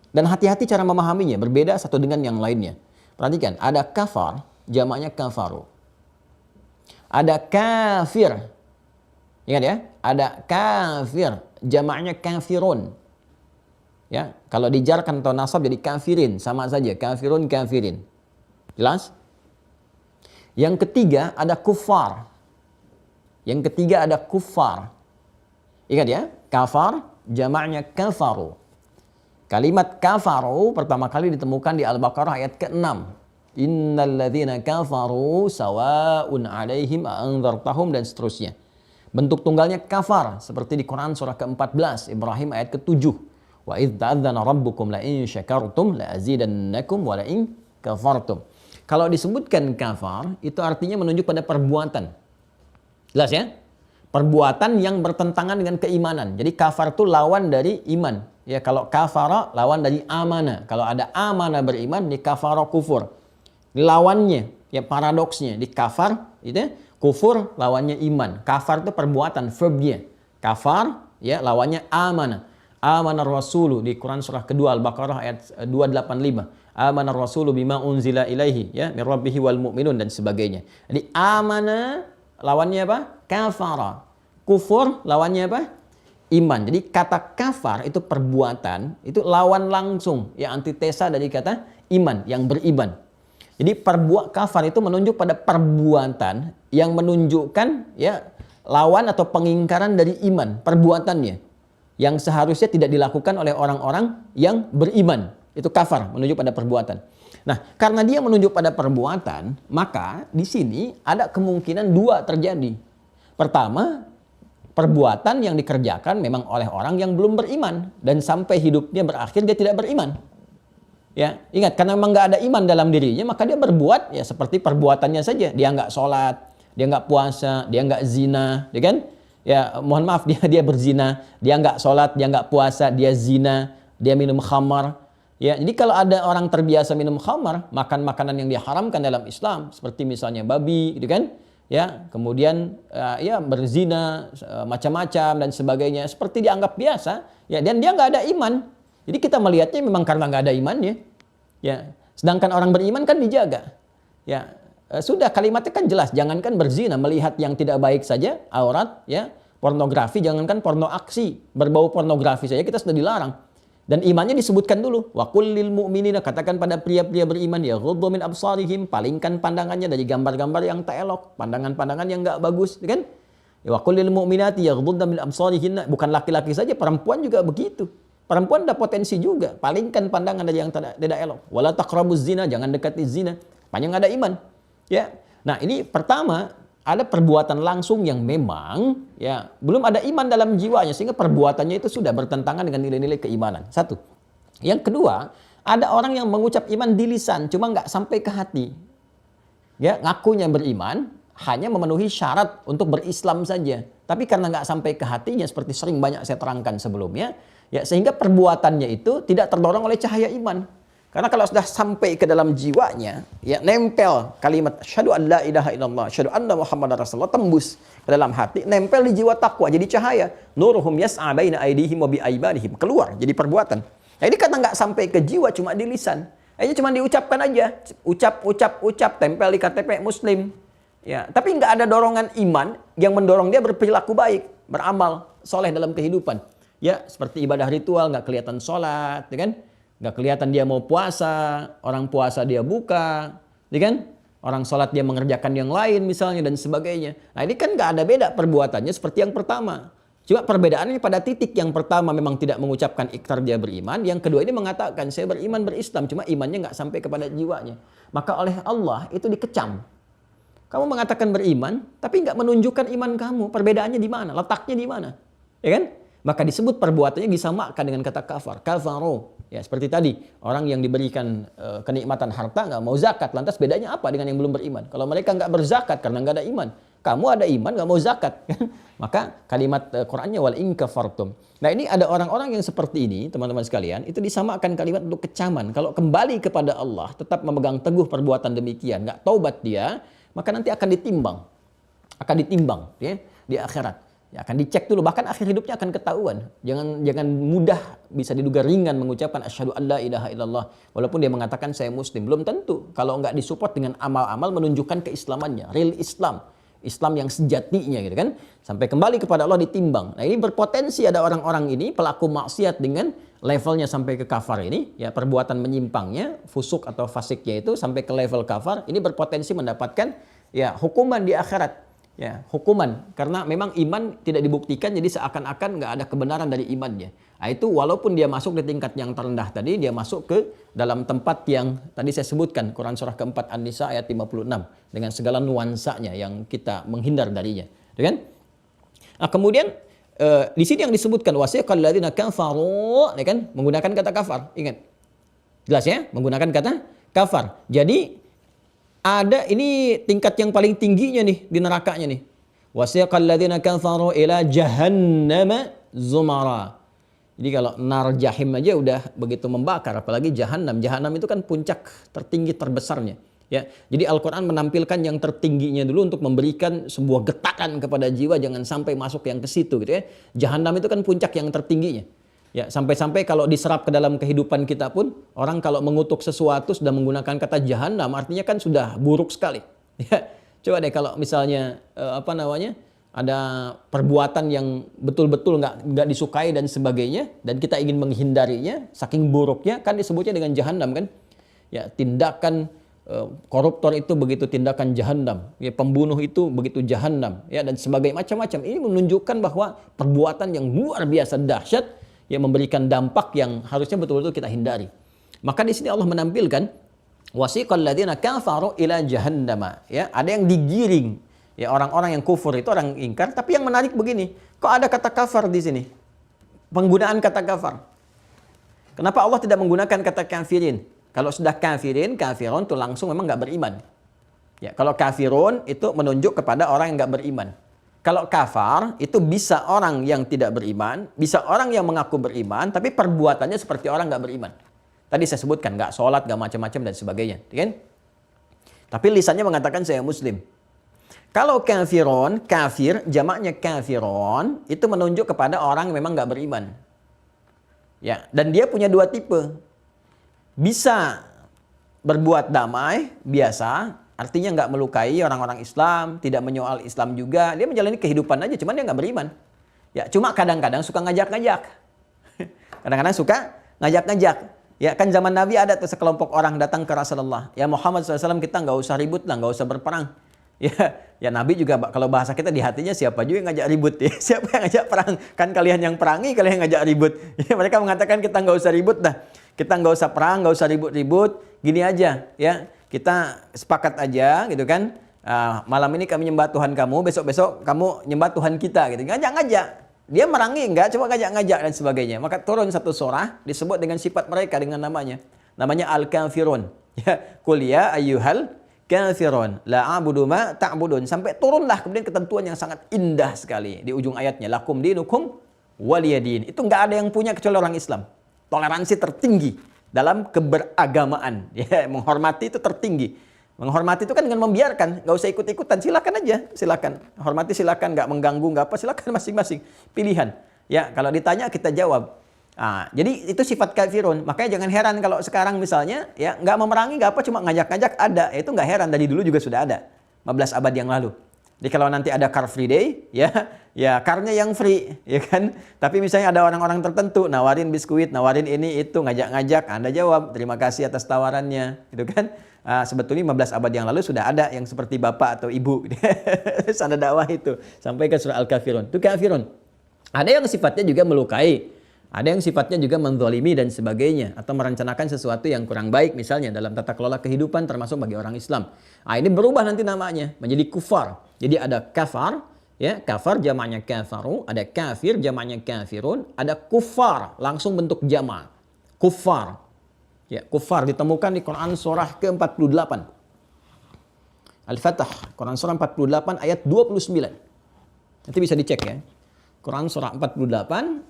Dan hati-hati cara memahaminya, berbeda satu dengan yang lainnya. Perhatikan, ada kafar, jamaknya kafaru. Ada kafir. Ingat ya, ada kafir, jamaknya kafirun. Ya, kalau dijarkan atau nasab jadi kafirin, sama saja, kafirun, kafirin. Jelas? Yang ketiga ada kufar. Yang ketiga ada kufar. Ingat ya, kafar, jamaknya kafaru. Kalimat kafaru pertama kali ditemukan di Al-Baqarah ayat ke-6. Innal ladzina kafaru sawa'un 'alaihim a'anzartahum, dan seterusnya. Bentuk tunggalnya kafar seperti di Quran surah ke-14 Ibrahim ayat ke-7. Wa idz ta'adzana rabbukum la in syakartum la azidannakum wa la in kafartum. Kalau disebutkan kafar itu artinya menunjuk pada perbuatan. Jelas ya? Perbuatan yang bertentangan dengan keimanan. Jadi kafar itu lawan dari iman. Ya, kalau kafara lawan dari amana. Kalau ada amana beriman, di kafara kufur. Lawannya, ya paradoksnya, di kafar itu ya, kufur lawannya iman. Kafar itu perbuatan, verbnya. Kafar ya lawannya amana. Amana rasulu di Quran surah kedua Al-Baqarah ayat 285. Amana rasulu bima unzila ilaihi ya mir rabbihi wal mu'minun, dan sebagainya. Jadi amana lawannya apa? Kafara. Kufur lawannya apa? Iman. Jadi kata kafar itu perbuatan, itu lawan langsung, ya antitesa dari kata iman, yang beriman. Jadi kafar itu menunjuk pada perbuatan yang menunjukkan ya lawan atau pengingkaran dari iman, perbuatannya. yang seharusnya tidak dilakukan oleh orang-orang yang beriman. Itu kafar, menunjuk pada perbuatan. Nah, karena dia menunjuk pada perbuatan, maka di sini ada kemungkinan dua terjadi. Pertama, perbuatan yang dikerjakan memang oleh orang yang belum beriman dan sampai hidupnya berakhir dia tidak beriman. Ya, ingat, karena memang nggak ada iman dalam dirinya, maka dia berbuat ya seperti perbuatannya saja. Dia nggak sholat, dia nggak puasa, dia nggak zina, ya kan? Ya, mohon maaf, dia berzina, dia nggak sholat, dia nggak puasa, dia zina, dia minum khamar. Ya, jadi kalau ada orang terbiasa minum khamar, makan makanan yang diharamkan dalam Islam, seperti misalnya babi, gitu kan? Ya, kemudian ya berzina, macam-macam dan sebagainya, seperti dianggap biasa. Ya, dan dia nggak ada iman. Jadi kita melihatnya memang karena nggak ada imannya. Ya, sedangkan orang beriman kan dijaga. Ya, sudah kalimatnya kan jelas, jangankan berzina, melihat yang tidak baik saja, aurat, ya, pornografi, jangankan porno aksi, berbau pornografi saja kita sudah dilarang. Dan imannya disebutkan dulu, wa qul lil mu'minina, katakan pada pria-pria beriman, ya ghuddu min absarihim, palingkan pandangannya dari gambar-gambar yang tak elok, pandangan-pandangan yang enggak bagus, kan? Ya wa qul lil mu'minati yaghuddna min absarihinna, bukan laki-laki saja, perempuan juga begitu. Perempuan ada potensi juga, palingkan pandangan dari yang tidak elok. Wala taqrabuz zina, jangan dekati zina. Panjang ada iman. Ya. Nah, ini pertama ada perbuatan langsung yang memang ya belum ada iman dalam jiwanya sehingga perbuatannya itu sudah bertentangan dengan nilai-nilai keimanan. Satu. Yang kedua, ada orang yang mengucap iman di lisan cuma nggak sampai ke hati. Ya, ngakunya beriman, hanya memenuhi syarat untuk berislam saja. Tapi karena nggak sampai ke hatinya seperti sering banyak saya terangkan sebelumnya, ya, sehingga perbuatannya itu tidak terdorong oleh cahaya iman. Karena kalau sudah sampai ke dalam jiwanya, ya nempel kalimat asyhadu an la ilaha illallah, asyhadu anna muhammadar rasulullah, tembus ke dalam hati, nempel di jiwa takwa, jadi cahaya. Nuruhum yas'a baina aydihim wa bi aymanihim, keluar jadi perbuatan. Nah, ini karena nggak sampai ke jiwa, cuma di lisan. Ini cuma diucapkan aja, ucap, tempel di KTP muslim. Ya, tapi nggak ada dorongan iman yang mendorong dia berperilaku baik, beramal soleh dalam kehidupan. Ya, seperti ibadah ritual, nggak kelihatan sholat, ya kan? Nggak kelihatan dia mau puasa, orang puasa dia buka, ya kan? Orang sholat dia mengerjakan yang lain misalnya dan sebagainya. Nah, ini kan nggak ada beda perbuatannya seperti yang pertama. Cuma perbedaannya pada titik yang pertama memang tidak mengucapkan ikrar dia beriman, yang kedua ini mengatakan saya beriman berislam, cuma imannya nggak sampai kepada jiwanya. Maka oleh Allah itu dikecam. Kamu mengatakan beriman, tapi nggak menunjukkan iman kamu. Perbedaannya di mana? Letaknya di mana? Ya kan? Maka disebut perbuatannya disamakan dengan kata kafar. Kafaru. Ya, seperti tadi, orang yang diberikan kenikmatan harta nggak mau zakat. Lantas bedanya apa dengan yang belum beriman? Kalau mereka nggak berzakat karena nggak ada iman. Kamu ada iman nggak mau zakat. Maka kalimat Qur'annya wal in kafartum. Nah, ini ada orang-orang yang seperti ini, teman-teman sekalian, itu disamakan kalimat untuk kecaman. Kalau kembali kepada Allah, tetap memegang teguh perbuatan demikian, nggak taubat dia, maka nanti akan ditimbang ya, di akhirat. Ya, akan dicek dulu, bahkan akhir hidupnya akan ketahuan. Jangan mudah bisa diduga ringan mengucapkan asyhadu an la ilaha illallah walaupun dia mengatakan saya muslim. Belum tentu kalau nggak disupport dengan amal-amal menunjukkan keislamannya, real Islam yang sejatinya gitu kan. Sampai kembali kepada Allah ditimbang. Nah, ini berpotensi ada orang-orang ini pelaku maksiat dengan levelnya sampai ke kafar ini, ya perbuatan menyimpangnya, fusuk atau fasiknya itu sampai ke level kafar, ini berpotensi mendapatkan ya hukuman di akhirat. Ya, hukuman karena memang iman tidak dibuktikan, jadi seakan-akan nggak ada kebenaran dari imannya. Nah, itu walaupun dia masuk di tingkat yang terendah tadi, dia masuk ke dalam tempat yang tadi saya sebutkan, Quran surah keempat An-Nisa ayat 56 dengan segala nuansanya yang kita menghindar darinya, ya kan? Nah, kemudian di sini yang disebutkan wasiqal ladzina kafaru, ya kan? Menggunakan kata kafar. Ingat. Jelas ya? Menggunakan kata kafar. Jadi ada ini tingkat yang paling tingginya nih di nerakanya nih. Wasiqal ladzina kafaru ila jahannama zumara. Jadi kalau nar jahim aja udah begitu membakar, apalagi jahanam. Jahanam itu kan puncak tertinggi terbesarnya. Ya, jadi Al-Quran menampilkan yang tertingginya dulu untuk memberikan sebuah getaran kepada jiwa, jangan sampai masuk yang ke situ gitu ya. Jahanam itu kan puncak yang tertingginya. Ya, sampai-sampai kalau diserap ke dalam kehidupan kita pun, orang kalau mengutuk sesuatu sudah menggunakan kata jahanam, artinya kan sudah buruk sekali. Ya, coba deh kalau misalnya ada perbuatan yang betul-betul nggak disukai dan sebagainya, dan kita ingin menghindarinya, saking buruknya kan disebutnya dengan jahanam kan. Ya, tindakan koruptor itu begitu tindakan jahanam, ya pembunuh itu begitu jahanam, ya dan sebagainya macam-macam. Ini menunjukkan bahwa perbuatan yang luar biasa dahsyat yang memberikan dampak yang harusnya betul-betul kita hindari. Maka di sini Allah menampilkan wasiqal ladzina kafaru ila jahannama, ya ada yang digiring, ya orang-orang yang kufur itu orang ingkar. Tapi yang menarik begini, kok ada kata kafar di sini? Penggunaan kata kafar. Kenapa Allah tidak menggunakan kata kafirin? Kalau sudah kafirin, kafirun itu langsung memang nggak beriman. Ya, kalau kafirun itu menunjuk kepada orang yang nggak beriman. Kalau kafar itu bisa orang yang tidak beriman, bisa orang yang mengaku beriman, tapi perbuatannya seperti orang nggak beriman. Tadi saya sebutkan nggak sholat, nggak macam-macam dan sebagainya, kan? Tapi lisannya mengatakan saya Muslim. Kalau kafirun, kafir, jamaknya kafirun itu menunjuk kepada orang yang memang nggak beriman. Ya, dan dia punya dua tipe. Bisa berbuat damai, biasa, artinya nggak melukai orang-orang Islam, tidak menyoal Islam juga, dia menjalani kehidupan aja, cuman dia nggak beriman. Ya, cuma kadang-kadang suka ngajak-ngajak. Kadang-kadang suka ngajak-ngajak. Ya, kan zaman Nabi ada tuh sekelompok orang datang ke Rasulullah. Ya Muhammad SAW, kita nggak usah ribut lah, nggak usah berperang. Ya Nabi juga kalau bahasa kita di hatinya siapa juga yang ngajak ribut ya. Siapa yang ngajak perang? Kan kalian yang perangi, kalian yang ngajak ribut. Ya, mereka mengatakan kita nggak usah ribut dah. Kita nggak usah perang, nggak usah ribut-ribut. Gini aja ya, kita sepakat aja gitu kan. Malam ini kami nyembah Tuhan kamu, besok-besok kamu nyembah Tuhan kita gitu. Ngajak-ngajak. Dia merangi enggak, cuma ngajak-ngajak dan sebagainya. Maka turun satu surah disebut dengan sifat mereka dengan namanya. Namanya Al-Kafirun. Ya, qul ya ayyuhal kafirun la a'budu ma ta'budun, sampai turunlah kemudian ketentuan yang sangat indah sekali di ujung ayatnya, lakum dinukum waliyadin. Itu enggak ada yang punya kecuali orang Islam. Toleransi tertinggi dalam keberagamaan. Ya, menghormati itu tertinggi. Menghormati itu kan dengan membiarkan, nggak usah ikut-ikutan, silakan aja, silakan. Hormati silakan, nggak mengganggu, nggak apa, silakan masing-masing. Pilihan. Ya, kalau ditanya kita jawab. Jadi itu sifat kafirun. Makanya jangan heran kalau sekarang misalnya ya nggak memerangi, nggak apa, cuma ngajak-ngajak ada. Itu nggak heran, dari dulu juga sudah ada. 15 abad yang lalu. Jadi kalau nanti ada car free day, ya carnya yang free, ya kan. Tapi misalnya ada orang-orang tertentu nawarin biskuit, nawarin ini itu, ngajak-ngajak, Anda jawab terima kasih atas tawarannya, gitu kan. Sebetulnya 15 abad yang lalu sudah ada yang seperti bapak atau ibu, sana dakwah itu sampai ke surah Al-Kafirun. Itu kafirun. Ada yang sifatnya juga melukai, ada yang sifatnya juga menzalimi dan sebagainya, atau merencanakan sesuatu yang kurang baik misalnya dalam tata kelola kehidupan termasuk bagi orang Islam. Ini berubah nanti namanya menjadi kufar. Jadi ada kafar, ya kafar jamaknya kafaru, ada kafir jamaknya kafirun, ada kufar langsung bentuk jama. Kufar. Ya, kufar ditemukan di Quran surah ke-48. Al-Fatah, Quran surah 48 ayat 29. Nanti bisa dicek ya. Quran surah 48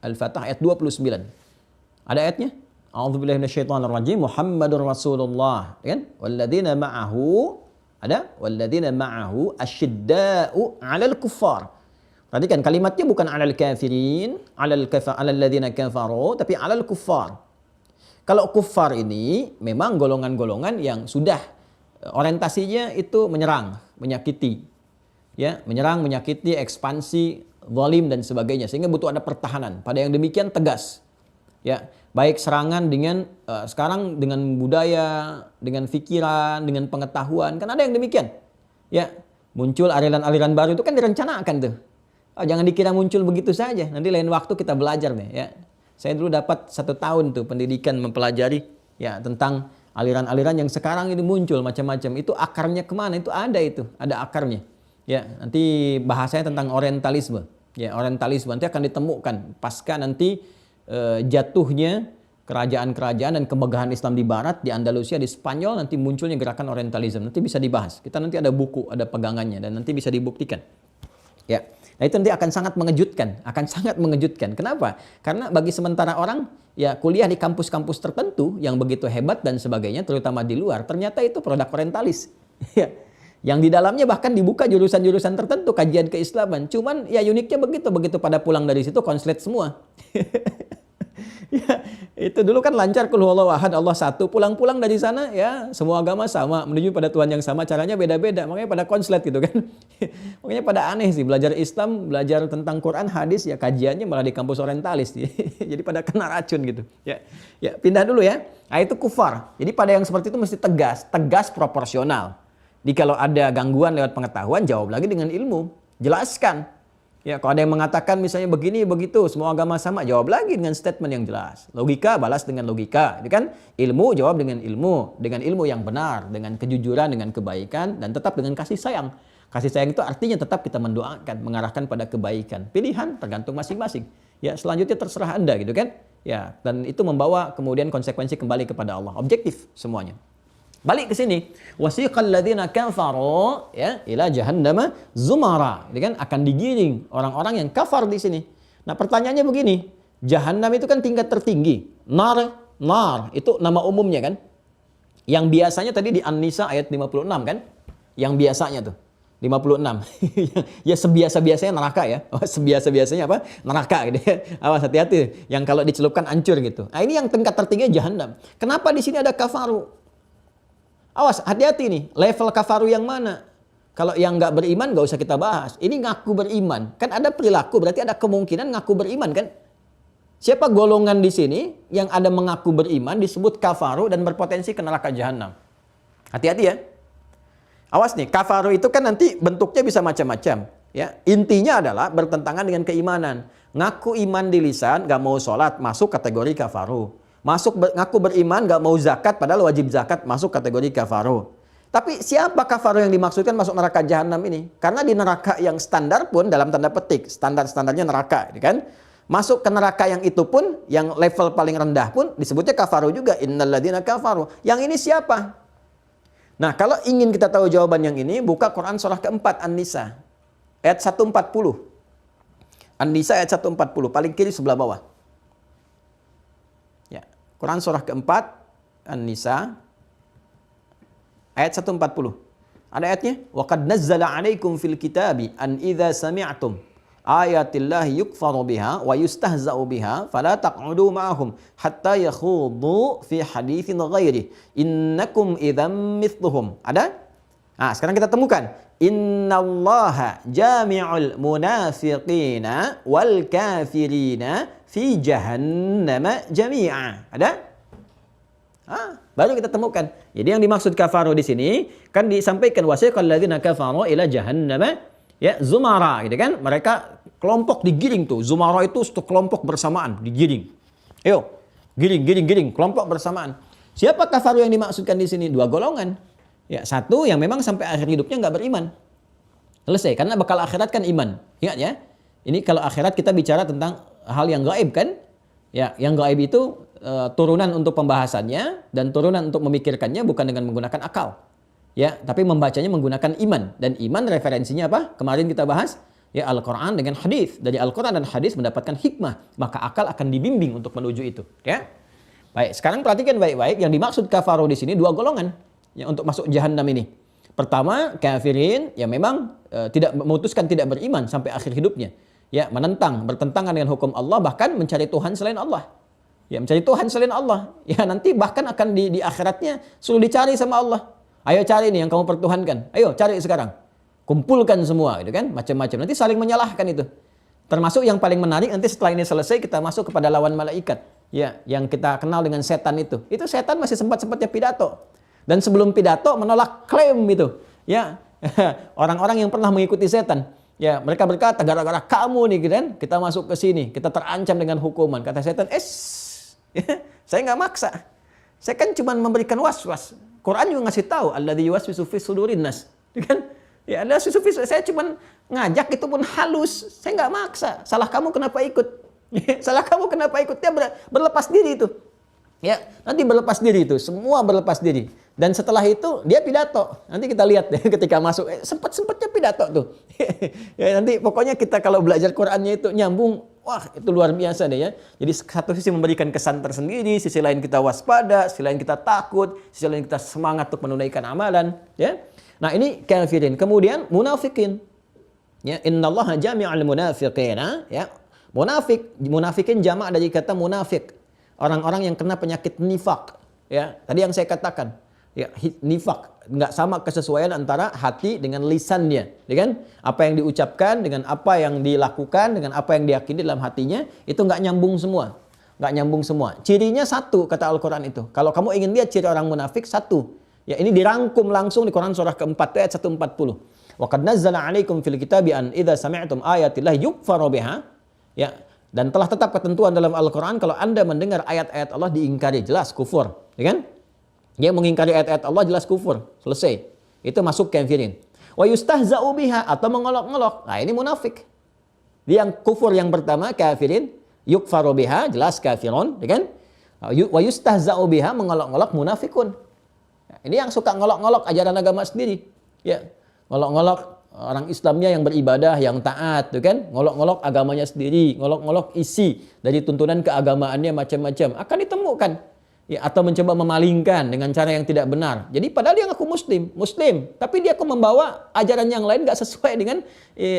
Al-Fatah ayat 29. Ada ayatnya? A'udzubillahi minasyaitonirrajim. Muhammadur Rasulullah, kan? Walladzina ma'ahu, ada walladzina ma'ahu asyidda'u 'alal kuffar. Perhatikan kalimatnya bukan 'alal kafirin, 'alal ladzina kafaru, tapi 'alal kuffar. Kalau kuffar ini memang golongan-golongan yang sudah orientasinya itu menyerang, menyakiti. Ya, menyerang, menyakiti, ekspansi, zalim dan sebagainya, sehingga butuh ada pertahanan. Pada yang demikian tegas, ya baik serangan dengan sekarang dengan budaya, dengan pikiran, dengan pengetahuan, kan ada yang demikian. Ya muncul aliran-aliran baru itu kan direncanakan tuh. Jangan dikira muncul begitu saja. Nanti lain waktu kita belajar nih. Ya saya dulu dapat 1 tahun tuh pendidikan mempelajari ya tentang aliran-aliran yang sekarang ini muncul macam-macam. Itu akarnya kemana? Itu ada akarnya. Ya nanti bahasanya tentang orientalisme. Ya, orientalisme nanti akan ditemukan pasca nanti jatuhnya kerajaan-kerajaan dan kemegahan Islam di barat, di Andalusia, di Spanyol, nanti munculnya gerakan orientalisme. Nanti bisa dibahas. Kita nanti ada buku, ada pegangannya dan nanti bisa dibuktikan. Ya. Nah, itu nanti akan sangat mengejutkan. Kenapa? Karena bagi sementara orang ya kuliah di kampus-kampus tertentu yang begitu hebat dan sebagainya, terutama di luar, ternyata itu produk orientalis. Ya. Yang di dalamnya bahkan dibuka jurusan-jurusan tertentu kajian keislaman. Cuman ya uniknya begitu pada pulang dari situ konslet semua. Ya, itu dulu kan lancar kul huwallahu ahad, Allah satu, pulang-pulang dari sana ya semua agama sama, menuju pada Tuhan yang sama, caranya beda-beda. Makanya pada konslet gitu kan. Makanya pada aneh sih belajar Islam, belajar tentang Quran, hadis ya kajiannya malah di kampus orientalis. Jadi pada kena racun gitu. Ya. Ya, pindah dulu ya. Nah, itu kufar. Jadi pada yang seperti itu mesti tegas, tegas proporsional. Jadi kalau ada gangguan lewat pengetahuan, jawab lagi dengan ilmu, jelaskan. Ya, kalau ada yang mengatakan misalnya begini begitu, semua agama sama, jawab lagi dengan statement yang jelas. Logika balas dengan logika, itu kan? Ilmu jawab dengan ilmu yang benar, dengan kejujuran, dengan kebaikan, dan tetap dengan kasih sayang. Kasih sayang itu artinya tetap kita mendoakan, mengarahkan pada kebaikan. Pilihan tergantung masing-masing. Ya, selanjutnya terserah Anda gitu kan? Ya, dan itu membawa kemudian konsekuensi kembali kepada Allah. Objektif semuanya. Balik ke sini, wasiqal ladzina kafaru ya ila jahannam zumara. Ini kan akan digiring orang-orang yang kafar di sini. Nah, pertanyaannya begini, Jahannam itu kan tingkat tertinggi. Nar itu nama umumnya kan? Yang biasanya tadi di An-Nisa ayat 56 kan? Yang biasanya tuh 56. Ya sebiasa-biasanya neraka ya. Oh, sebiasa-biasanya apa? Neraka gitu ya. Awas hati-hati yang kalau dicelupkan hancur gitu. Nah, ini yang tingkat tertinggi Jahannam. Kenapa di sini ada kafaru? Awas, hati-hati nih, level kafaru yang mana? Kalau yang nggak beriman nggak usah kita bahas. Ini ngaku beriman, kan ada perilaku, berarti ada kemungkinan ngaku beriman kan? Siapa golongan di sini yang ada mengaku beriman disebut kafaru dan berpotensi ke neraka jahanam? Hati-hati ya. Awas nih, kafaru itu kan nanti bentuknya bisa macam-macam. Ya, intinya adalah bertentangan dengan keimanan. Ngaku iman di lisan, nggak mau sholat, masuk kategori kafaru. Ngaku beriman, gak mau zakat, padahal wajib zakat, masuk kategori kafaru. Tapi siapa kafaru yang dimaksudkan masuk neraka jahanam ini? Karena di neraka yang standar pun, dalam tanda petik, standar-standarnya neraka, kan? Masuk ke neraka yang itu pun, yang level paling rendah pun, disebutnya kafaru juga. Innalladzina kafaru. Yang ini siapa? Nah, kalau ingin kita tahu jawaban yang ini, buka Quran surah keempat, An-Nisa. Ayat 140. An-Nisa ayat 140, paling kiri sebelah bawah. Quran surah keempat, An-Nisa, ayat 140. Ada ayatnya? وَقَدْ نَزَّلَ عَلَيْكُمْ فِي الْكِتَابِ أَنْ إِذَا سَمِعْتُمْ آيَاتِ اللَّهِ يُكْفَرُ بِهَا وَيُسْتَهْزَأُ بِهَا فَلَا تَقْعُدُوا مَعَهُمْ حَتَّى يَخُوضُوا فِي حَدِيثٍ غَيْرِهِ إِنَّكُمْ إِذًا مِثْلُهُمْ. Ada? Nah, sekarang kita temukan. Innallaha jami'ul munafiqina wal kafirina fi jahannama jami'a. Ada? Baru kita temukan. Jadi yang dimaksud kafaru di sini kan disampaikan wasiqal ladzina kafaru ila jahannama ya zumara gitu kan. Mereka kelompok digiring tuh. Zumara itu satu kelompok bersamaan digiring. Ayo, giring kelompok bersamaan. Siapa kafaru yang dimaksudkan di sini? Dua golongan. Ya, satu yang memang sampai akhir hidupnya nggak beriman. Selesai, karena bekal akhirat kan iman. Ingat ya, ini kalau akhirat kita bicara tentang hal yang gaib kan? Ya, yang gaib itu turunan untuk pembahasannya dan turunan untuk memikirkannya bukan dengan menggunakan akal. Ya, tapi membacanya menggunakan iman. Dan iman referensinya apa? Kemarin kita bahas ya Al-Quran dengan hadis. Dari Al-Quran dan hadis mendapatkan hikmah, maka akal akan dibimbing untuk menuju itu. Ya, baik. Sekarang perhatikan baik-baik. Yang dimaksud kafaru di sini dua golongan. Ya, untuk masuk jahanam ini. Pertama, kafirin yang memang tidak memutuskan tidak beriman sampai akhir hidupnya. Ya, bertentangan dengan hukum Allah, bahkan mencari Tuhan selain Allah. Ya, mencari Tuhan selain Allah. Ya, nanti bahkan akan di akhiratnya suruh dicari sama Allah. Ayo cari nih yang kamu pertuhankan. Ayo cari sekarang. Kumpulkan semua gitu kan, macam-macam. Nanti saling menyalahkan itu. Termasuk yang paling menarik nanti setelah ini selesai kita masuk kepada lawan malaikat. Ya, yang kita kenal dengan setan itu. Itu setan masih sempat-sempatnya pidato. Dan sebelum pidato menolak klaim itu. Ya, orang-orang yang pernah mengikuti setan. Ya, mereka berkata gara-gara kamu nih kan, kita masuk ke sini, kita terancam dengan hukuman. Kata setan, saya nggak maksa. Saya kan cuma memberikan was-was. Quran juga ngasih tahu, alladzi yuwaswisu fi sudurin nas. Kan? Ya, ada susu-susu. Saya cuma ngajak itu pun halus. Saya nggak maksa. Salah kamu kenapa ikut? Salah kamu kenapa ikut? Dia berlepas diri itu. Ya, nanti berlepas diri itu, semua berlepas diri. Dan setelah itu dia pidato. Nanti kita lihat deh ketika masuk, sempat-sempatnya pidato tuh. Ya, nanti pokoknya kita kalau belajar Qur'annya itu nyambung, wah itu luar biasa deh ya. Jadi satu sisi memberikan kesan tersendiri, sisi lain kita waspada, sisi lain kita takut, sisi lain kita semangat untuk menunaikan amalan. Ya, nah ini kafirin. Kemudian munafikin. Ya, innallaha jami'al munafiqina. Ya, munafikin jamak dari kata munafik. orang-orang yang kena penyakit nifak. Ya, tadi yang saya katakan, ya, nifak nggak sama kesesuaian antara hati dengan lisannya, ya kan? Apa yang diucapkan dengan apa yang dilakukan dengan apa yang diyakini dalam hatinya itu nggak nyambung semua, nggak nyambung semua. Cirinya satu kata Al-Quran itu. Kalau kamu ingin lihat ciri orang munafik satu, ya ini dirangkum langsung di Quran surah keempat ayat 140. Wa qad nazzala 'alaikum fil kitabi an idza sami'tum ayatillahi yukfaru biha, ya. Dan telah tetap ketentuan dalam Al-Quran kalau Anda mendengar ayat-ayat Allah diingkari, jelas kufur. Ya kan? Dia mengingkari ayat-ayat Allah jelas kufur. Selesai. Itu masuk kafirin. Wa yustahza'u biha atau mengolok-olok. Nah ini munafik. Dia yang kufur yang pertama kafirin. Yukfaru biha jelas kafirun. Ya kan? Wa yustahza'u biha mengolok-olok munafikun. Nah, ini yang suka ngolok-ngolok ajaran agama sendiri. Ya. Ngolok-ngolok orang Islamnya yang beribadah, yang taat, tuh kan? Ngolok-ngolok agamanya sendiri, ngolok-ngolok isi dari tuntunan keagamaannya macam-macam. Akan ditemukan. Ya, atau mencoba memalingkan dengan cara yang tidak benar. Jadi padahal dia ngaku Muslim, tapi dia kok membawa ajaran yang lain gak sesuai dengan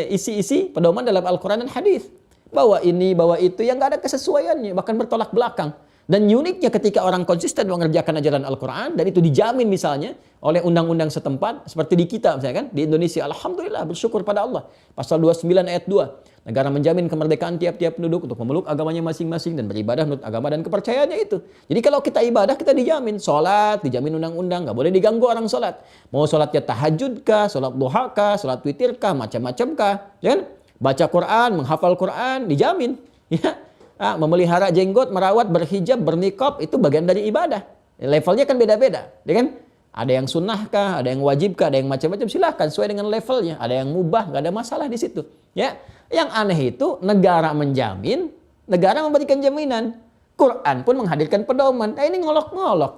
isi-isi pedoman dalam Al-Quran dan Hadis. Bawa ini, bawa itu yang gak ada kesesuaiannya, bahkan bertolak belakang. Dan uniknya ketika orang konsisten mengerjakan ajaran Al-Quran dan itu dijamin misalnya oleh undang-undang setempat seperti di kita misalnya kan di Indonesia, alhamdulillah bersyukur pada Allah. Pasal 29 ayat 2, negara menjamin kemerdekaan tiap-tiap penduduk untuk memeluk agamanya masing-masing dan beribadah menurut agama dan kepercayaannya itu. Jadi kalau kita ibadah kita dijamin, sholat dijamin undang-undang, nggak boleh diganggu orang sholat. Mau sholatnya tahajud kah, sholat duha kah, sholat witir kah, macam-macam kah, ya kan? Baca Quran, menghafal Quran dijamin, ya. Memelihara jenggot, merawat, berhijab, bernikab itu bagian dari ibadah. Levelnya kan beda-beda, ya kan? Ada yang sunnah kah, ada yang wajib kah, ada yang macam-macam, silahkan sesuai dengan levelnya. Ada yang mubah, nggak ada masalah di situ. Ya, yang aneh itu negara menjamin, negara memberikan jaminan. Quran pun menghadirkan pedoman. Ini ngolok-ngolok,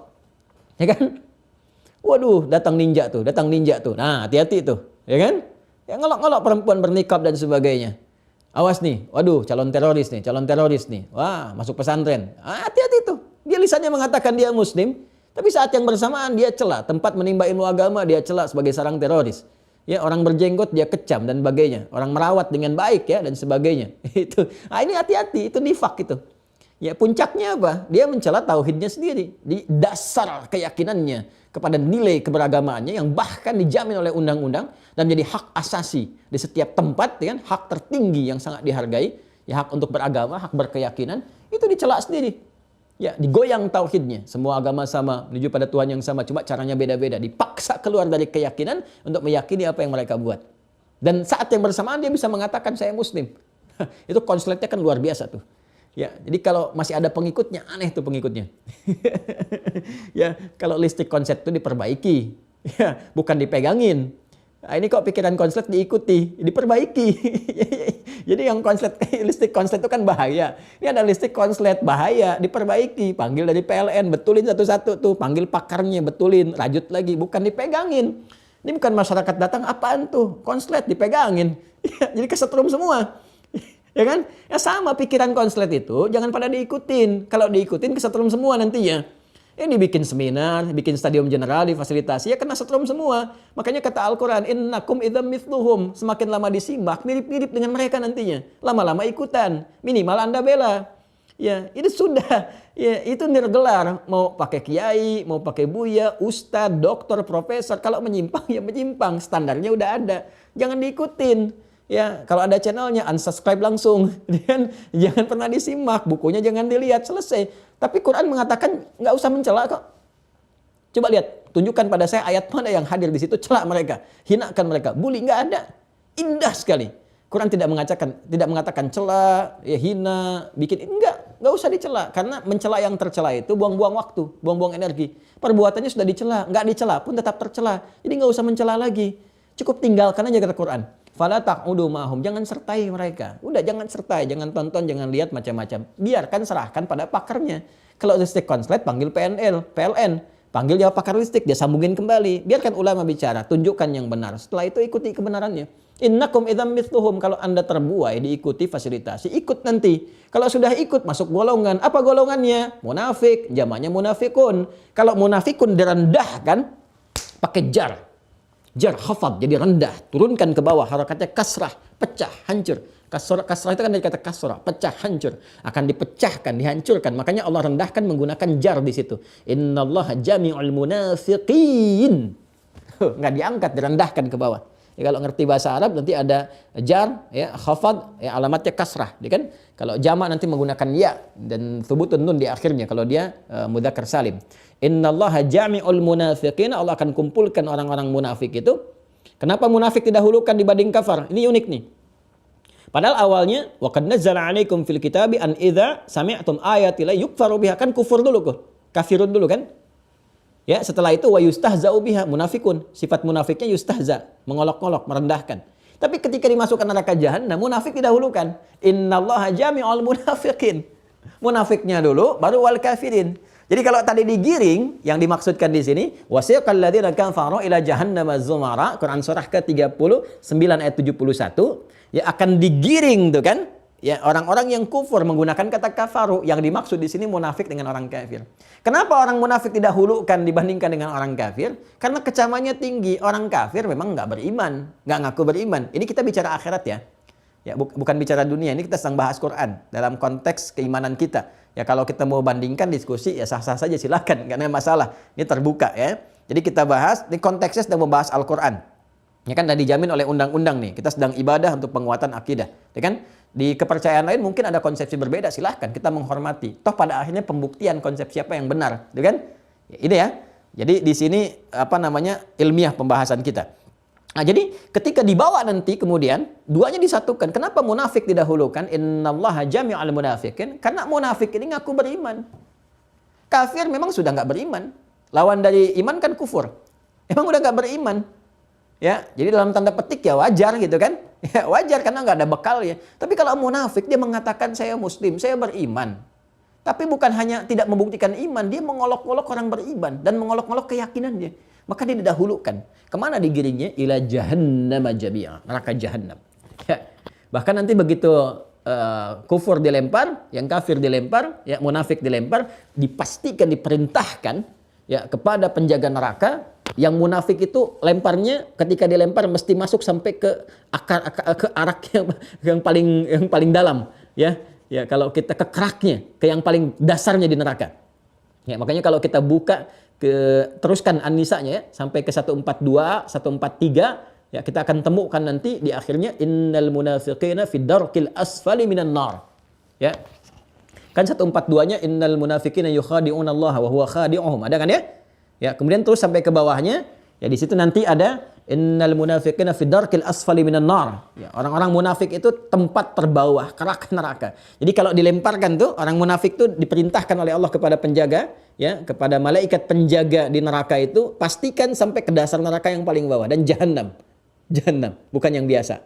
ya kan? Waduh, datang ninja tuh. Nah, hati-hati tuh, ya kan? Ya ngolok-ngolok perempuan bernikab dan sebagainya. Awas nih, waduh calon teroris nih. Wah, masuk pesantren. Hati-hati tuh. Dia lisannya mengatakan dia muslim, tapi saat yang bersamaan dia cela tempat menimba ilmu agama, dia cela sebagai sarang teroris. Ya, orang berjenggot dia kecam dan sebagainya. Orang merawat dengan baik ya dan sebagainya. Itu. Ini hati-hati, itu nifak itu. Ya, puncaknya apa? Dia mencela tauhidnya sendiri. Di dasar keyakinannya kepada nilai keberagamaannya yang bahkan dijamin oleh undang-undang dan menjadi hak asasi di setiap tempat, ya kan? Hak tertinggi yang sangat dihargai, ya hak untuk beragama, hak berkeyakinan, itu dicela sendiri. Ya, digoyang tauhidnya. Semua agama sama, menuju pada Tuhan yang sama, cuma caranya beda-beda. Dipaksa keluar dari keyakinan untuk meyakini apa yang mereka buat. Dan saat yang bersamaan dia bisa mengatakan saya muslim. Itu konsletnya kan luar biasa tuh. Ya, jadi kalau masih ada pengikutnya, aneh tuh pengikutnya. Ya, kalau listrik konslet itu diperbaiki, ya, bukan dipegangin. Nah, ini kok pikiran konslet diikuti, diperbaiki. Jadi yang listrik konslet itu kan bahaya. Ini ada listrik konslet bahaya, diperbaiki. Panggil dari PLN, betulin satu-satu tuh, panggil pakarnya, betulin, rajut lagi, bukan dipegangin. Ini bukan masyarakat datang, apaan tuh? Konslet dipegangin. Ya, jadi kesetrum semua. Ya kan? Ya sama pikiran konslet itu jangan pada diikutin. Kalau diikutin kesetrum semua nantinya. Ini bikin seminar, bikin stadium general difasilitasi ya kena setrum semua. Makanya kata Al-Quran, innakum idzam mithluhum. Semakin lama disimak, mirip-mirip dengan mereka nantinya. Lama-lama ikutan, minimal Anda bela. Ya, itu sudah. Ya, itu nirgelar. Mau pakai kiai, mau pakai buya, ustadz, doktor, profesor. Kalau menyimpang ya menyimpang. Standarnya udah ada. Jangan diikutin. Ya, kalau ada channelnya unsubscribe langsung. Jangan pernah disimak, bukunya jangan dilihat, selesai. Tapi Quran mengatakan nggak usah mencela kok. Coba lihat, tunjukkan pada saya ayat mana yang hadir di situ celak mereka, hinakan mereka, bully, nggak ada. Indah sekali. Quran tidak mengatakan cela, ya hina, bikin nggak usah dicela karena mencela yang tercela itu buang-buang waktu, buang-buang energi. Perbuatannya sudah dicela, nggak dicela pun tetap tercela. Jadi nggak usah mencela lagi. Cukup tinggalkan aja kata Quran. Fala taq'udu ma'hum, jangan sertai mereka. Udah jangan sertai, jangan tonton, jangan lihat macam-macam. Biarkan serahkan pada pakarnya. Kalau listrik konslet panggil PLN, panggil jawab pakar listrik, dia sambungin kembali. Biarkan ulama bicara, tunjukkan yang benar. Setelah itu ikuti kebenarannya. Innakum idzam mithluhum, kalau Anda terbuai diikuti fasilitasi, ikut nanti. Kalau sudah ikut masuk golongan, apa golongannya? Munafik, jamaknya munafikun. Kalau munafikun direndahkan pakai jar. Jar, khafad, jadi rendah, turunkan ke bawah, harakatnya kasrah, pecah, hancur. Kasrah itu kan dari kata kasrah, pecah, hancur. Akan dipecahkan, dihancurkan. Makanya Allah rendahkan menggunakan jar di situ. Innallaha jami'ul munafiqin. Nggak diangkat, direndahkan ke bawah. Ya, kalau ngerti bahasa Arab nanti ada jar, ya, khafad, ya, alamatnya kasrah. Ya, kan? Kalau jamak nanti menggunakan ya dan thubutun nun di akhirnya kalau dia mudzakkar salim. Innallaha jami'ul munafiqin, Allah akan kumpulkan orang-orang munafik itu. Kenapa munafik didahulukan dibanding kafar? Ini unik nih. Padahal awalnya wa qad nazzala 'alaikum fil kitabi an idza sami'tum ayati la yukfaru biha, kan kufur dulu kok. Kafirun dulu kan? Ya, setelah itu wa yustahza'u biha, munafikun. Sifat munafiknya yustahza, mengolok-olok, merendahkan. Tapi ketika dimasukkan neraka jahanam, munafik didahulukan. Innallaha jami'ul munafiqin. Munafiknya dulu baru wal kafirin. Jadi kalau tadi digiring, yang dimaksudkan di sini, wasiqal ladzina kafaru ila jahannam zumara, Quran surah ke-39 ayat 71, ya akan digiring tuh kan? Ya, orang-orang yang kufur menggunakan kata kafaru, yang dimaksud di sini munafik dengan orang kafir. Kenapa orang munafik didahulukan dibandingkan dengan orang kafir? Karena kecamannya tinggi. Orang kafir memang nggak beriman, nggak ngaku beriman. Ini kita bicara akhirat ya. Ya, bukan bicara dunia. Ini kita sedang bahas Quran dalam konteks keimanan kita. Ya, kalau kita mau bandingkan diskusi ya sah-sah saja, silakan, nggak ada masalah. Ini terbuka ya. Jadi kita bahas, di konteksnya sedang membahas Al-Quran. Ya kan, dan dijamin oleh undang-undang nih. Kita sedang ibadah untuk penguatan akidah. Ya kan? Di kepercayaan lain mungkin ada konsepsi berbeda, silahkan, kita menghormati. Toh pada akhirnya pembuktian konsep siapa yang benar, ya kan? Ya, ini ya. Jadi di sini ilmiah pembahasan kita. Nah, jadi ketika dibawa nanti kemudian duanya disatukan. Kenapa munafik didahulukan? Innallaha jami'al munafiqin. Karena munafik ini ngaku beriman. Kafir memang sudah nggak beriman. Lawan dari iman kan kufur. Emang udah nggak beriman. Ya, jadi dalam tanda petik ya wajar gitu kan? Ya wajar karena nggak ada bekal ya. Tapi kalau munafik dia mengatakan saya muslim, saya beriman. Tapi bukan hanya tidak membuktikan iman, dia mengolok-olok orang beriman dan mengolok-olok keyakinannya. Maka dia didahulukan. Kemana digiringnya? Ila jahannam jami'a, neraka jahanam. Ya. Bahkan nanti begitu kufur dilempar, yang kafir dilempar, ya munafik dilempar, dipastikan diperintahkan ya kepada penjaga neraka. Yang munafik itu lemparnya ketika dilempar mesti masuk sampai ke akar ke arak yang paling dalam, ya. Ya, kalau kita ke keraknya, ke yang paling dasarnya di neraka. Ya, makanya kalau kita buka teruskan An-Nisa'nya ya, sampai ke 142, 143, ya kita akan temukan nanti di akhirnya innal munafiqina fid darqil asfali minan nar. Ya. Kan 142-nya innal munafiqina yukhadi'una Allah wa huwa khadi'uhum. Ada kan ya? Ya, kemudian terus sampai ke bawahnya, ya di situ nanti ada innal munafiqina fid darqil asfali minan nar. Ya, orang-orang munafik itu tempat terbawah, kerak neraka. Jadi kalau dilemparkan tuh orang munafik tuh diperintahkan oleh Allah kepada penjaga, ya, kepada malaikat penjaga di neraka itu, pastikan sampai ke dasar neraka yang paling bawah dan jahanam. Jahanam, bukan yang biasa.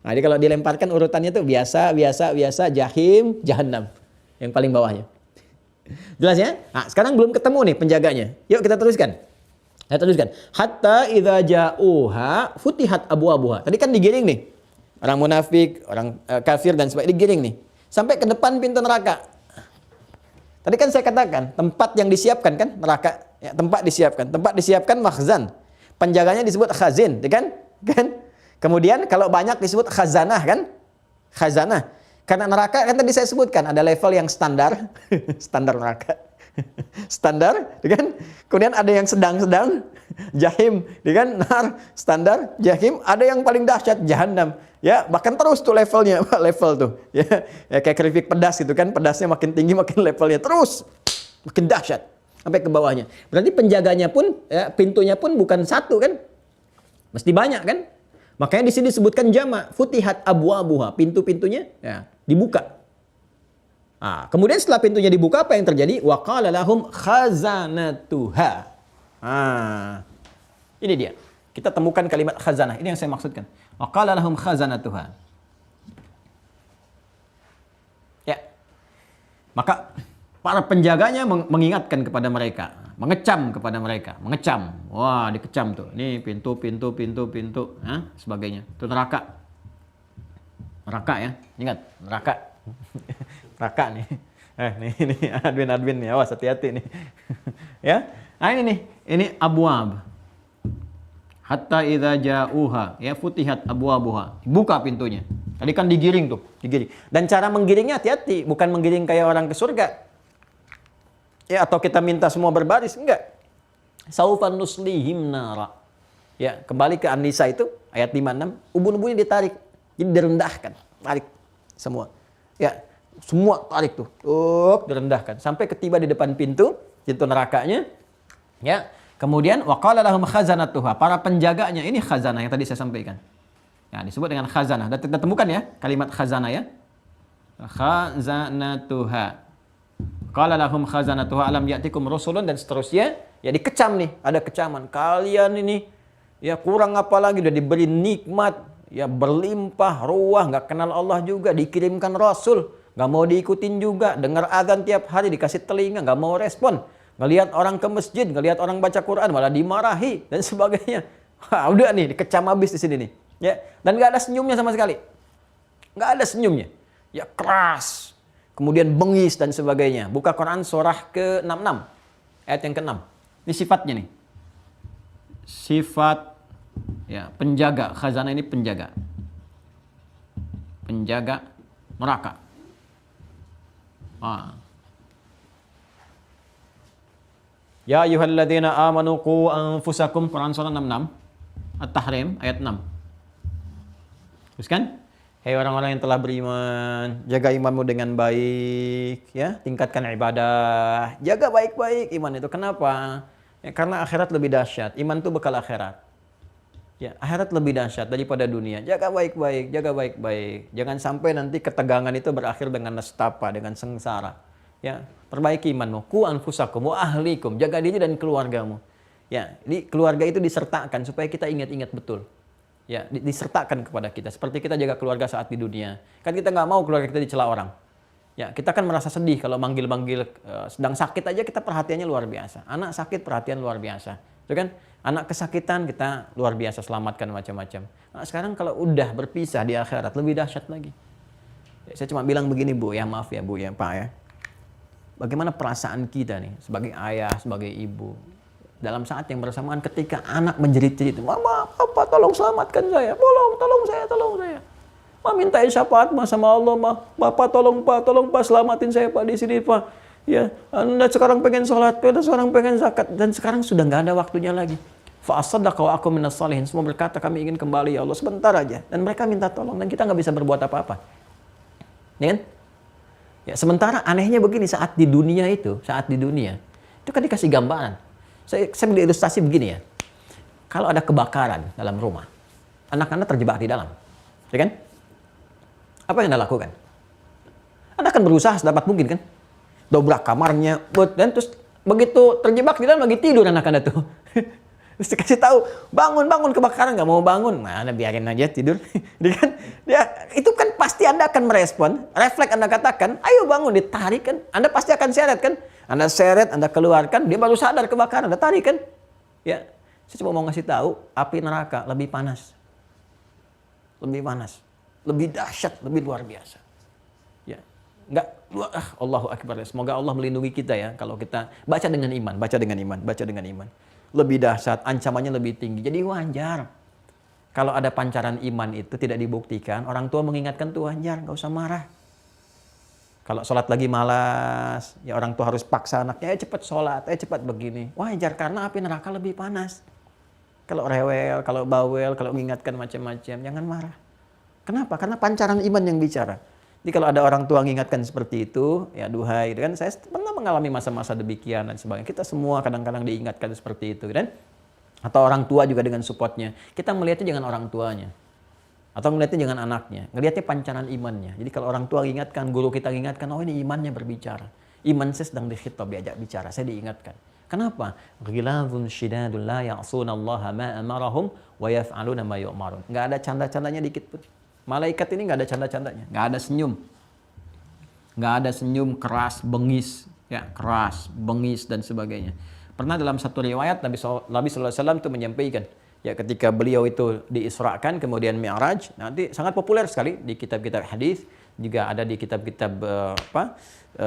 Nah, jadi kalau dilemparkan urutannya tuh biasa, jahim, jahanam. Yang paling bawahnya. Jelas ya? Nah, sekarang belum ketemu nih penjaganya. Yuk kita teruskan. Saya teruskan. Hatta idza ja'uha futihat abwabuha. Tadi kan digiring nih. Orang munafik, orang kafir dan sebagainya digiring nih. Sampai ke depan pintu neraka. Tadi kan saya katakan, tempat yang disiapkan kan neraka, ya, tempat disiapkan makhzan. Penjaganya disebut khazin, ya kan? Kan? Kemudian kalau banyak disebut khazanah kan? Khazanah. Karena neraka kan tadi saya sebutkan ada level yang standar, standar neraka. Standar, ya kan? Kemudian ada yang sedang-sedang, jahim, ya kan? Nar, standar, jahim, ada yang paling dahsyat, jahanam. Ya, bahkan terus tuh levelnya, level tuh. Ya, kayak keripik pedas gitu kan, pedasnya makin tinggi makin levelnya terus makin dahsyat sampai ke bawahnya. Berarti penjaganya pun, ya, pintunya pun bukan satu kan? Mesti banyak kan? Makanya di sini disebutkan jamak, futihat abwabuha, pintu-pintunya ya, dibuka. Nah, kemudian setelah pintunya dibuka apa yang terjadi? Wa qala lahum khazanatuha. Ah. Ini dia. Kita temukan kalimat khazanah. Ini yang saya maksudkan. Wa qala lahum khazanatuha. Ya. Maka para penjaganya mengingatkan kepada mereka, mengecam kepada mereka, mengecam. Wah, dikecam tuh. Ini pintu, sebagainya. Itu neraka. Neraka ya. Ingat, neraka. Neraka nih. Nih admin nih, awas hati-hati nih. Ya. Nah ini nih, ini abwab. Hatta idza ja'uha ya futihat abwabuha. Buka pintunya. Tadi kan digiring tuh, digiring. Dan cara menggiringnya hati-hati, bukan menggiring kayak orang ke surga. Ya, atau kita minta semua berbaris, enggak. Saufan nuslihim nara. Ya, kembali ke An-Nisa itu ayat 56, ubun-ubunnya ditarik. Jadi direndahkan, tarik semua. Ya, semua tarik tuh. Direndahkan sampai ketiba di depan pintu nerakanya. Ya. Kemudian waqala lahum khazanatuha, para penjaganya, ini khazanah yang tadi saya sampaikan. Ya, disebut dengan khazanah. Dan kita temukan ya kalimat khazanah ya. Khazanatuha. Qala lahum khazanatuha alam ya'tikum rusulun, dan seterusnya. Ya dikecam nih, ada kecaman. Kalian ini ya kurang apa lagi, udah diberi nikmat, ya berlimpah ruah, nggak kenal Allah juga, dikirimkan rasul, nggak mau diikutin juga, dengar azan tiap hari dikasih telinga, nggak mau respon. Ngelihat orang ke masjid, ngelihat orang baca Quran malah dimarahi dan sebagainya. Wah, udah nih dikecam habis di sini nih. Ya, dan nggak ada senyumnya sama sekali. Nggak ada senyumnya. Ya keras. Kemudian bengis dan sebagainya. Buka Quran surah ke-66. Ayat yang ke-6. Ini sifatnya nih. Sifat ya, penjaga khazanah ini penjaga. Penjaga neraka. Ya ayyuhalladzina amanu qu anfusakum, Quran surah 66 At-Tahrim ayat 6. Terus kan? Hei orang-orang yang telah beriman, jaga imanmu dengan baik, ya, tingkatkan ibadah, jaga baik-baik iman itu. Kenapa? Ya, karena akhirat lebih dahsyat. Iman itu bekal akhirat. Ya, akhirat lebih dahsyat daripada dunia. Jaga baik-baik, jaga baik-baik. Jangan sampai nanti ketegangan itu berakhir dengan nestapa, dengan sengsara. Ya, perbaiki imanmu. Qu anfusakum wa ahlikum, jaga diri dan keluargamu. Ya, ini keluarga itu disertakan supaya kita ingat-ingat betul. Ya, disertakan kepada kita seperti kita jaga keluarga saat di dunia. Kan kita nggak mau keluarga kita dicela orang. Ya, kita kan merasa sedih kalau manggil-manggil sedang sakit aja kita perhatiannya luar biasa. Anak sakit perhatian luar biasa. Itu kan? Anak kesakitan kita luar biasa selamatkan macam-macam. Nah, sekarang kalau udah berpisah di akhirat lebih dahsyat lagi. Ya, saya cuma bilang begini Bu, ya maaf ya Bu ya Pak ya. Bagaimana perasaan kita nih sebagai ayah, sebagai ibu dalam saat yang bersamaan ketika anak menjerit-jerit, "Mama, Papa, tolong selamatkan saya. Tolong saya. Ma minta syafaat Ma sama Allah, Ma. Bapak tolong Pak, selamatin saya Pak di sini Pak. Ya, Anda sekarang pengen sholat, Anda sekarang pengen zakat, dan sekarang sudah nggak ada waktunya lagi. Fa asaddaqa wa akum minas shalihin." Semua berkata, "Kami ingin kembali ya Allah, sebentar aja." Dan mereka minta tolong dan kita nggak bisa berbuat apa-apa. Ya kan? Ya, sementara anehnya begini, saat di dunia itu kan dikasih gambaran. Saya beri ilustrasi begini ya. Kalau ada kebakaran dalam rumah, anak-anak terjebak di dalam, ya kan? Apa yang Anda lakukan? Anda akan berusaha sedapat mungkin kan? Dobrak kamarnya, dan terus begitu terjebak di dalam lagi tidur anak-anak tuh. Terus dikasih tahu, bangun kebakaran, nggak mau bangun. Nah, Anda biarin aja tidur. Itu kan pasti Anda akan merespon, refleks Anda katakan, ayo bangun, ditarik kan. Anda pasti akan seret kan. Anda seret, Anda keluarkan, dia baru sadar kebakaran, Anda tarik kan. Ya, saya cuma mau ngasih tahu, api neraka lebih panas. Lebih dahsyat, lebih luar biasa. Ya, Allahu Akbar. Semoga Allah melindungi kita ya kalau kita baca dengan iman. Lebih dahsyat, ancamannya lebih tinggi. Jadi wajar kalau ada pancaran iman itu tidak dibuktikan, orang tua mengingatkan tuh wajar, nggak usah marah. Kalau sholat lagi malas, ya orang tua harus paksa anaknya, cepat sholat, cepat begini. Wajar karena api neraka lebih panas. Kalau rewel, kalau bawel, kalau mengingatkan macam-macam, jangan marah. Kenapa? Karena pancaran iman yang bicara. Jadi kalau ada orang tua mengingatkan seperti itu, ya duhai, kan saya pernah mengalami masa-masa demikian dan sebagainya. Kita semua kadang-kadang diingatkan seperti itu, kan? Atau orang tua juga dengan supportnya. Kita melihatnya dengan orang tuanya. Atau melihatnya dengan anaknya. Ngelihatnya pancaran imannya. Jadi kalau orang tua ingatkan, guru kita ingatkan, oh ini imannya berbicara. Iman saya sedang dikhitab, diajak bicara. Saya diingatkan. Kenapa? Ghilazun syidadun la ya'sunallaha ma amarahum wa yaf'aluna ma yu'marun. Enggak ada canda-candanya dikit pun. Malaikat ini enggak ada canda-candanya, enggak ada senyum. Enggak ada senyum keras, bengis, ya, keras, bengis dan sebagainya. Pernah dalam satu riwayat Nabi sallallahu alaihi wasallam itu menyampaikan, ya ketika beliau itu diisrakan kemudian mi'raj, nanti sangat populer sekali di kitab-kitab hadis, juga ada di kitab-kitab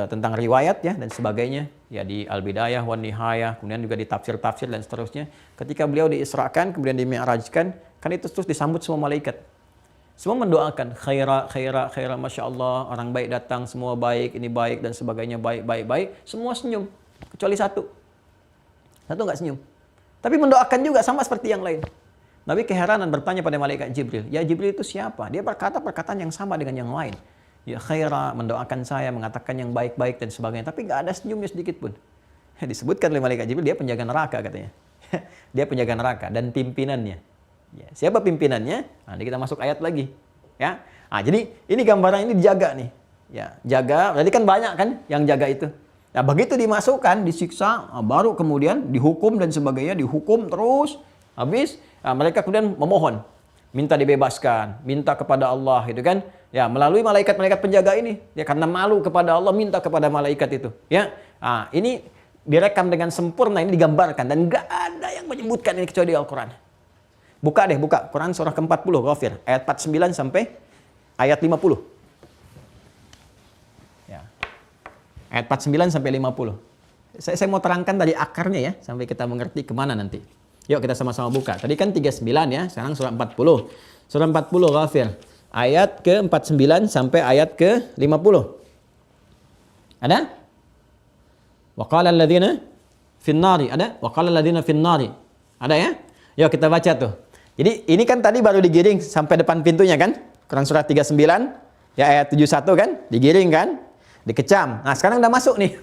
tentang riwayat ya dan sebagainya, ya di Al-Bidayah wan Nihayah, kemudian juga di tafsir-tafsir dan seterusnya. Ketika beliau diisrakan, kemudian dimi'rajkan, kan itu terus disambut semua malaikat. Semua mendoakan khaira, khaira, khaira, masya Allah, orang baik datang, semua baik, ini baik dan sebagainya, baik, baik, baik. Semua senyum, kecuali satu. Satu nggak senyum. Tapi mendoakan juga sama seperti yang lain. Nabi keheranan bertanya pada malaikat Jibril, ya Jibril itu siapa? Dia berkata perkataan yang sama dengan yang lain. Ya khaira, mendoakan saya, mengatakan yang baik-baik dan sebagainya. Tapi nggak ada senyumnya sedikit pun. Disebutkan oleh malaikat Jibril, dia penjaga neraka katanya. Dia penjaga neraka dan pimpinannya. Ya, siapa pimpinannya? Nah, nanti kita masuk ayat lagi. Ya, nah, jadi ini gambaran ini dijaga nih. Ya, jaga. Berarti kan banyak kan yang jaga itu. Nah, begitu dimasukkan, disiksa, baru kemudian dihukum dan sebagainya, dihukum terus. Habis, mereka kemudian memohon, minta dibebaskan, minta kepada Allah, gitu kan? Ya, melalui malaikat-malaikat penjaga ini, ya karena malu kepada Allah, minta kepada malaikat itu. Ya, ini direkam dengan sempurna, ini digambarkan dan nggak ada yang menyebutkan ini kecuali Al-Quran. Buka deh, buka Quran surah ke-40, Ghafir, ayat 49 sampai ayat 50. Ya. Ayat 49 sampai 50. Saya mau terangkan dari akarnya ya, sampai kita mengerti kemana nanti. Yuk kita sama-sama buka. Tadi kan 39 ya, sekarang surah 40. Surah 40 Ghafir, ayat ke-49 sampai ayat ke-50. Ada? Wa qala alladziina fin nari. Ada? Wa qala alladziina fin nari. Ada ya? Yuk kita baca tuh. Jadi ini kan tadi baru digiring sampai depan pintunya kan? Quran surah 39 ya ayat 71 kan? Digiring kan? Dikecam. Nah, sekarang udah masuk nih.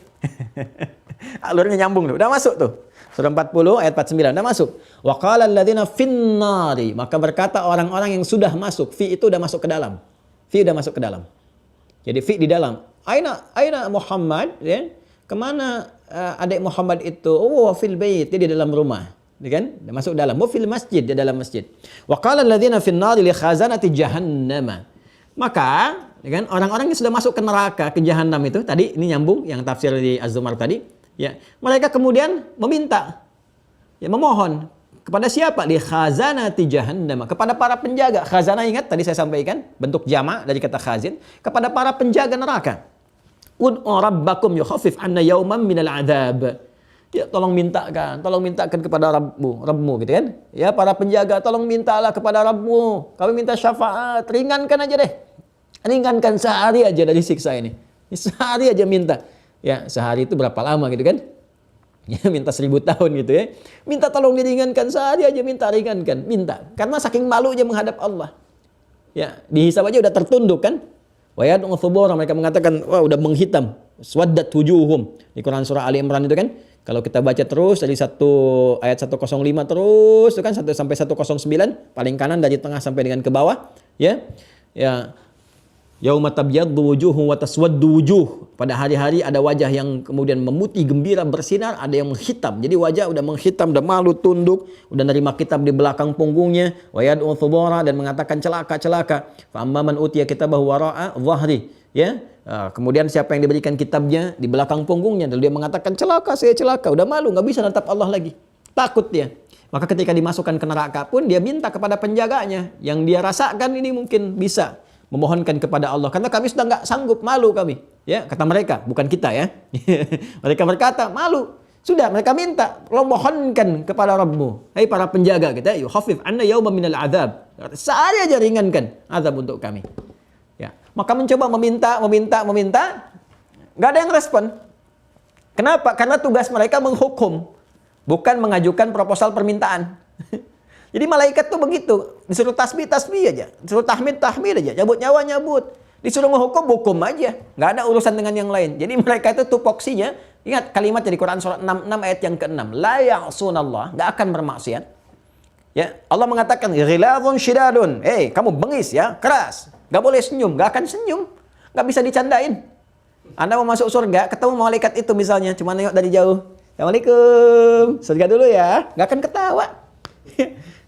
Alurnya nyambung tuh. Udah masuk tuh. Surah 40 ayat 49 udah masuk. Wa qala alladziina fin nari. Maka berkata orang-orang yang sudah masuk, fi itu udah masuk ke dalam. Fi udah masuk ke dalam. Jadi fi di dalam. Aina Muhammad ya? Kemana adik Muhammad itu? Oh, fil bait, dia di dalam rumah. Ya kan? Dia masuk dalam. Wa fil masjid, di dalam masjid. Wa qala alladziina fin nari li khazanati jahannam. Maka, ya kan, orang-orang yang sudah masuk ke neraka, ke jahanam itu, tadi ini nyambung yang tafsir di Az-Zumar tadi, ya. Mereka kemudian meminta, ya memohon kepada siapa? Li khazanati jahannam, kepada para penjaga. Khazanah ingat tadi saya sampaikan, bentuk jamak dari kata khazin, kepada para penjaga neraka. Ud'u rabbakum yukhaffif 'anna yawman minal 'adzab. Ya, tolong mintakan kepada Rabbmu gitu kan. Ya, para penjaga tolong mintalah kepada Rabbmu. Kami minta syafaat, ringankan aja deh. Ringankan sehari aja dari siksa ini. Sehari aja minta. Ya, sehari itu berapa lama gitu kan? Ya, minta 1000 tahun gitu ya. Minta tolong diringankan sehari aja, minta ringankan, minta. Karena saking malunya menghadap Allah. Ya, dihisab aja udah tertunduk kan? Wa yad'u thubura, mereka mengatakan, wah udah menghitam. Swaddat wujuhum. Di Quran surah Ali Imran itu kan, kalau kita baca terus dari ayat 105 terus itu kan 1 sampai 109 paling kanan dari tengah sampai dengan ke bawah ya. Ya. Yauma tabyaddu wujuhum wa taswaddu wujuh. Pada hari-hari ada wajah yang kemudian memutih gembira bersinar, ada yang menghitam. Jadi wajah udah menghitam, udah malu tunduk, udah nerima kitab di belakang punggungnya, wa yad'u thubura dan mengatakan celaka. Fa amman utiya kitabahu wara'a dhahri, ya. Kemudian siapa yang diberikan kitabnya di belakang punggungnya, dan dia mengatakan celaka, saya celaka, udah malu, nggak bisa natap Allah lagi, takut dia. Maka ketika dimasukkan ke neraka pun dia minta kepada penjaganya yang dia rasakan ini mungkin bisa memohonkan kepada Allah, karena kami sudah nggak sanggup, malu kami, ya kata mereka, bukan kita ya. Mereka berkata malu, sudah mereka minta, lo mohonkan kepada Rabbmu, hai para penjaga kita, yukhafif anna yawma minal adzab, sehari aja ringankan azab untuk kami. Ya, maka mencoba meminta, nggak ada yang respon. Kenapa? Karena tugas mereka menghukum, bukan mengajukan proposal permintaan. Jadi malaikat tuh begitu, disuruh tasbih aja, disuruh tahmid aja, cabut nyawa nyabut, disuruh hukum aja, nggak ada urusan dengan yang lain. Jadi mereka itu tupoksinya, ingat kalimat dari Quran surah 66 ayat yang ke-6, la ya'sunallah, nggak akan bermaksiat. Ya, Allah mengatakan ghilazun syidadun, kamu bengis ya, keras, nggak boleh senyum, nggak akan senyum, nggak bisa dicandain. Anda mau masuk surga, ketemu malaikat itu misalnya, cuma nengok dari jauh, Assalamualaikum, surga dulu ya, nggak akan ketawa.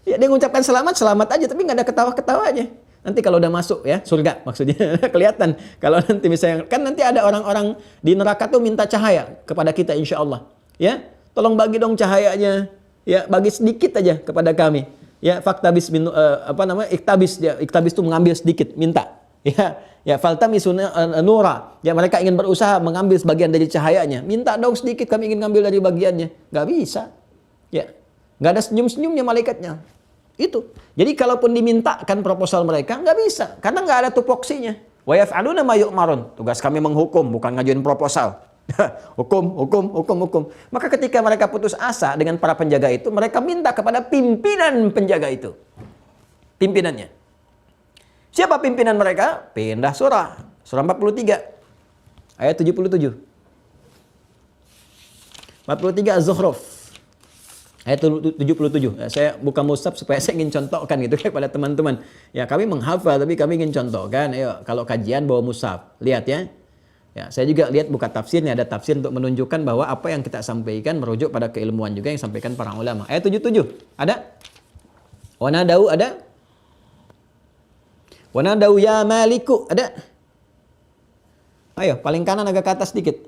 Ya, dia mengucapkan selamat aja, tapi nggak ada ketawa-ketawanya. Nanti kalau udah masuk ya, surga maksudnya, kelihatan. Kalau nanti misalnya, kan nanti ada orang-orang di neraka tuh minta cahaya kepada kita insya Allah. Ya, tolong bagi dong cahayanya. Ya, bagi sedikit aja kepada kami. Ya, iktabis itu mengambil sedikit, minta. Ya, Ya, faltamisu nura. Ya, mereka ingin berusaha mengambil sebagian dari cahayanya. Minta dong sedikit, kami ingin ngambil dari bagiannya. Nggak bisa. Ya, nggak ada senyum-senyumnya malaikatnya. Itu. Jadi kalaupun dimintakan proposal mereka, nggak bisa. Karena nggak ada tupoksinya. Wa yaf'aluna ma yu'marun. Tugas kami menghukum, bukan ngajuin proposal. Hukum. Maka ketika mereka putus asa dengan para penjaga itu, mereka minta kepada pimpinan penjaga itu. Pimpinannya. Siapa pimpinan mereka? Pindah surah. Surah 43. Ayat 77. 43 Az-Zukhruf. Ayat 77. Ya, saya buka mushaf supaya saya ingin contohkan gitu kepada teman-teman. Ya, kami menghafal tapi kami ingin contohkan. Ayo, kalau kajian bawa mushaf. Lihat ya. Ya, saya juga lihat buka tafsirnya, ada tafsir untuk menunjukkan bahwa apa yang kita sampaikan merujuk pada keilmuan juga yang disampaikan para ulama. Ayat 77. Ada? Wanadau ada? Wanadau ya maliku, ada? Ayo, paling kanan agak ke atas sedikit.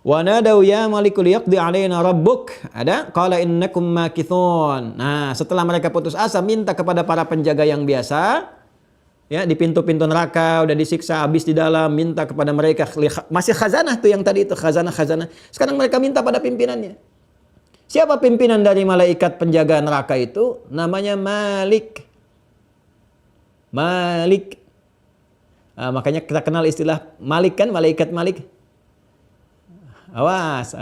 Wanadau ya maliku liyaqdi alaina rabbuk. Ada? Qala innakum makithun. Nah, setelah mereka putus asa minta kepada para penjaga yang biasa, ya, di pintu-pintu neraka udah disiksa habis di dalam, minta kepada mereka, masih khazanah tuh yang tadi itu khazanah. Sekarang mereka minta pada pimpinannya. Siapa pimpinan dari malaikat penjaga neraka itu? Namanya Malik. Makanya kita kenal istilah Malik kan, malaikat Malik. Awas.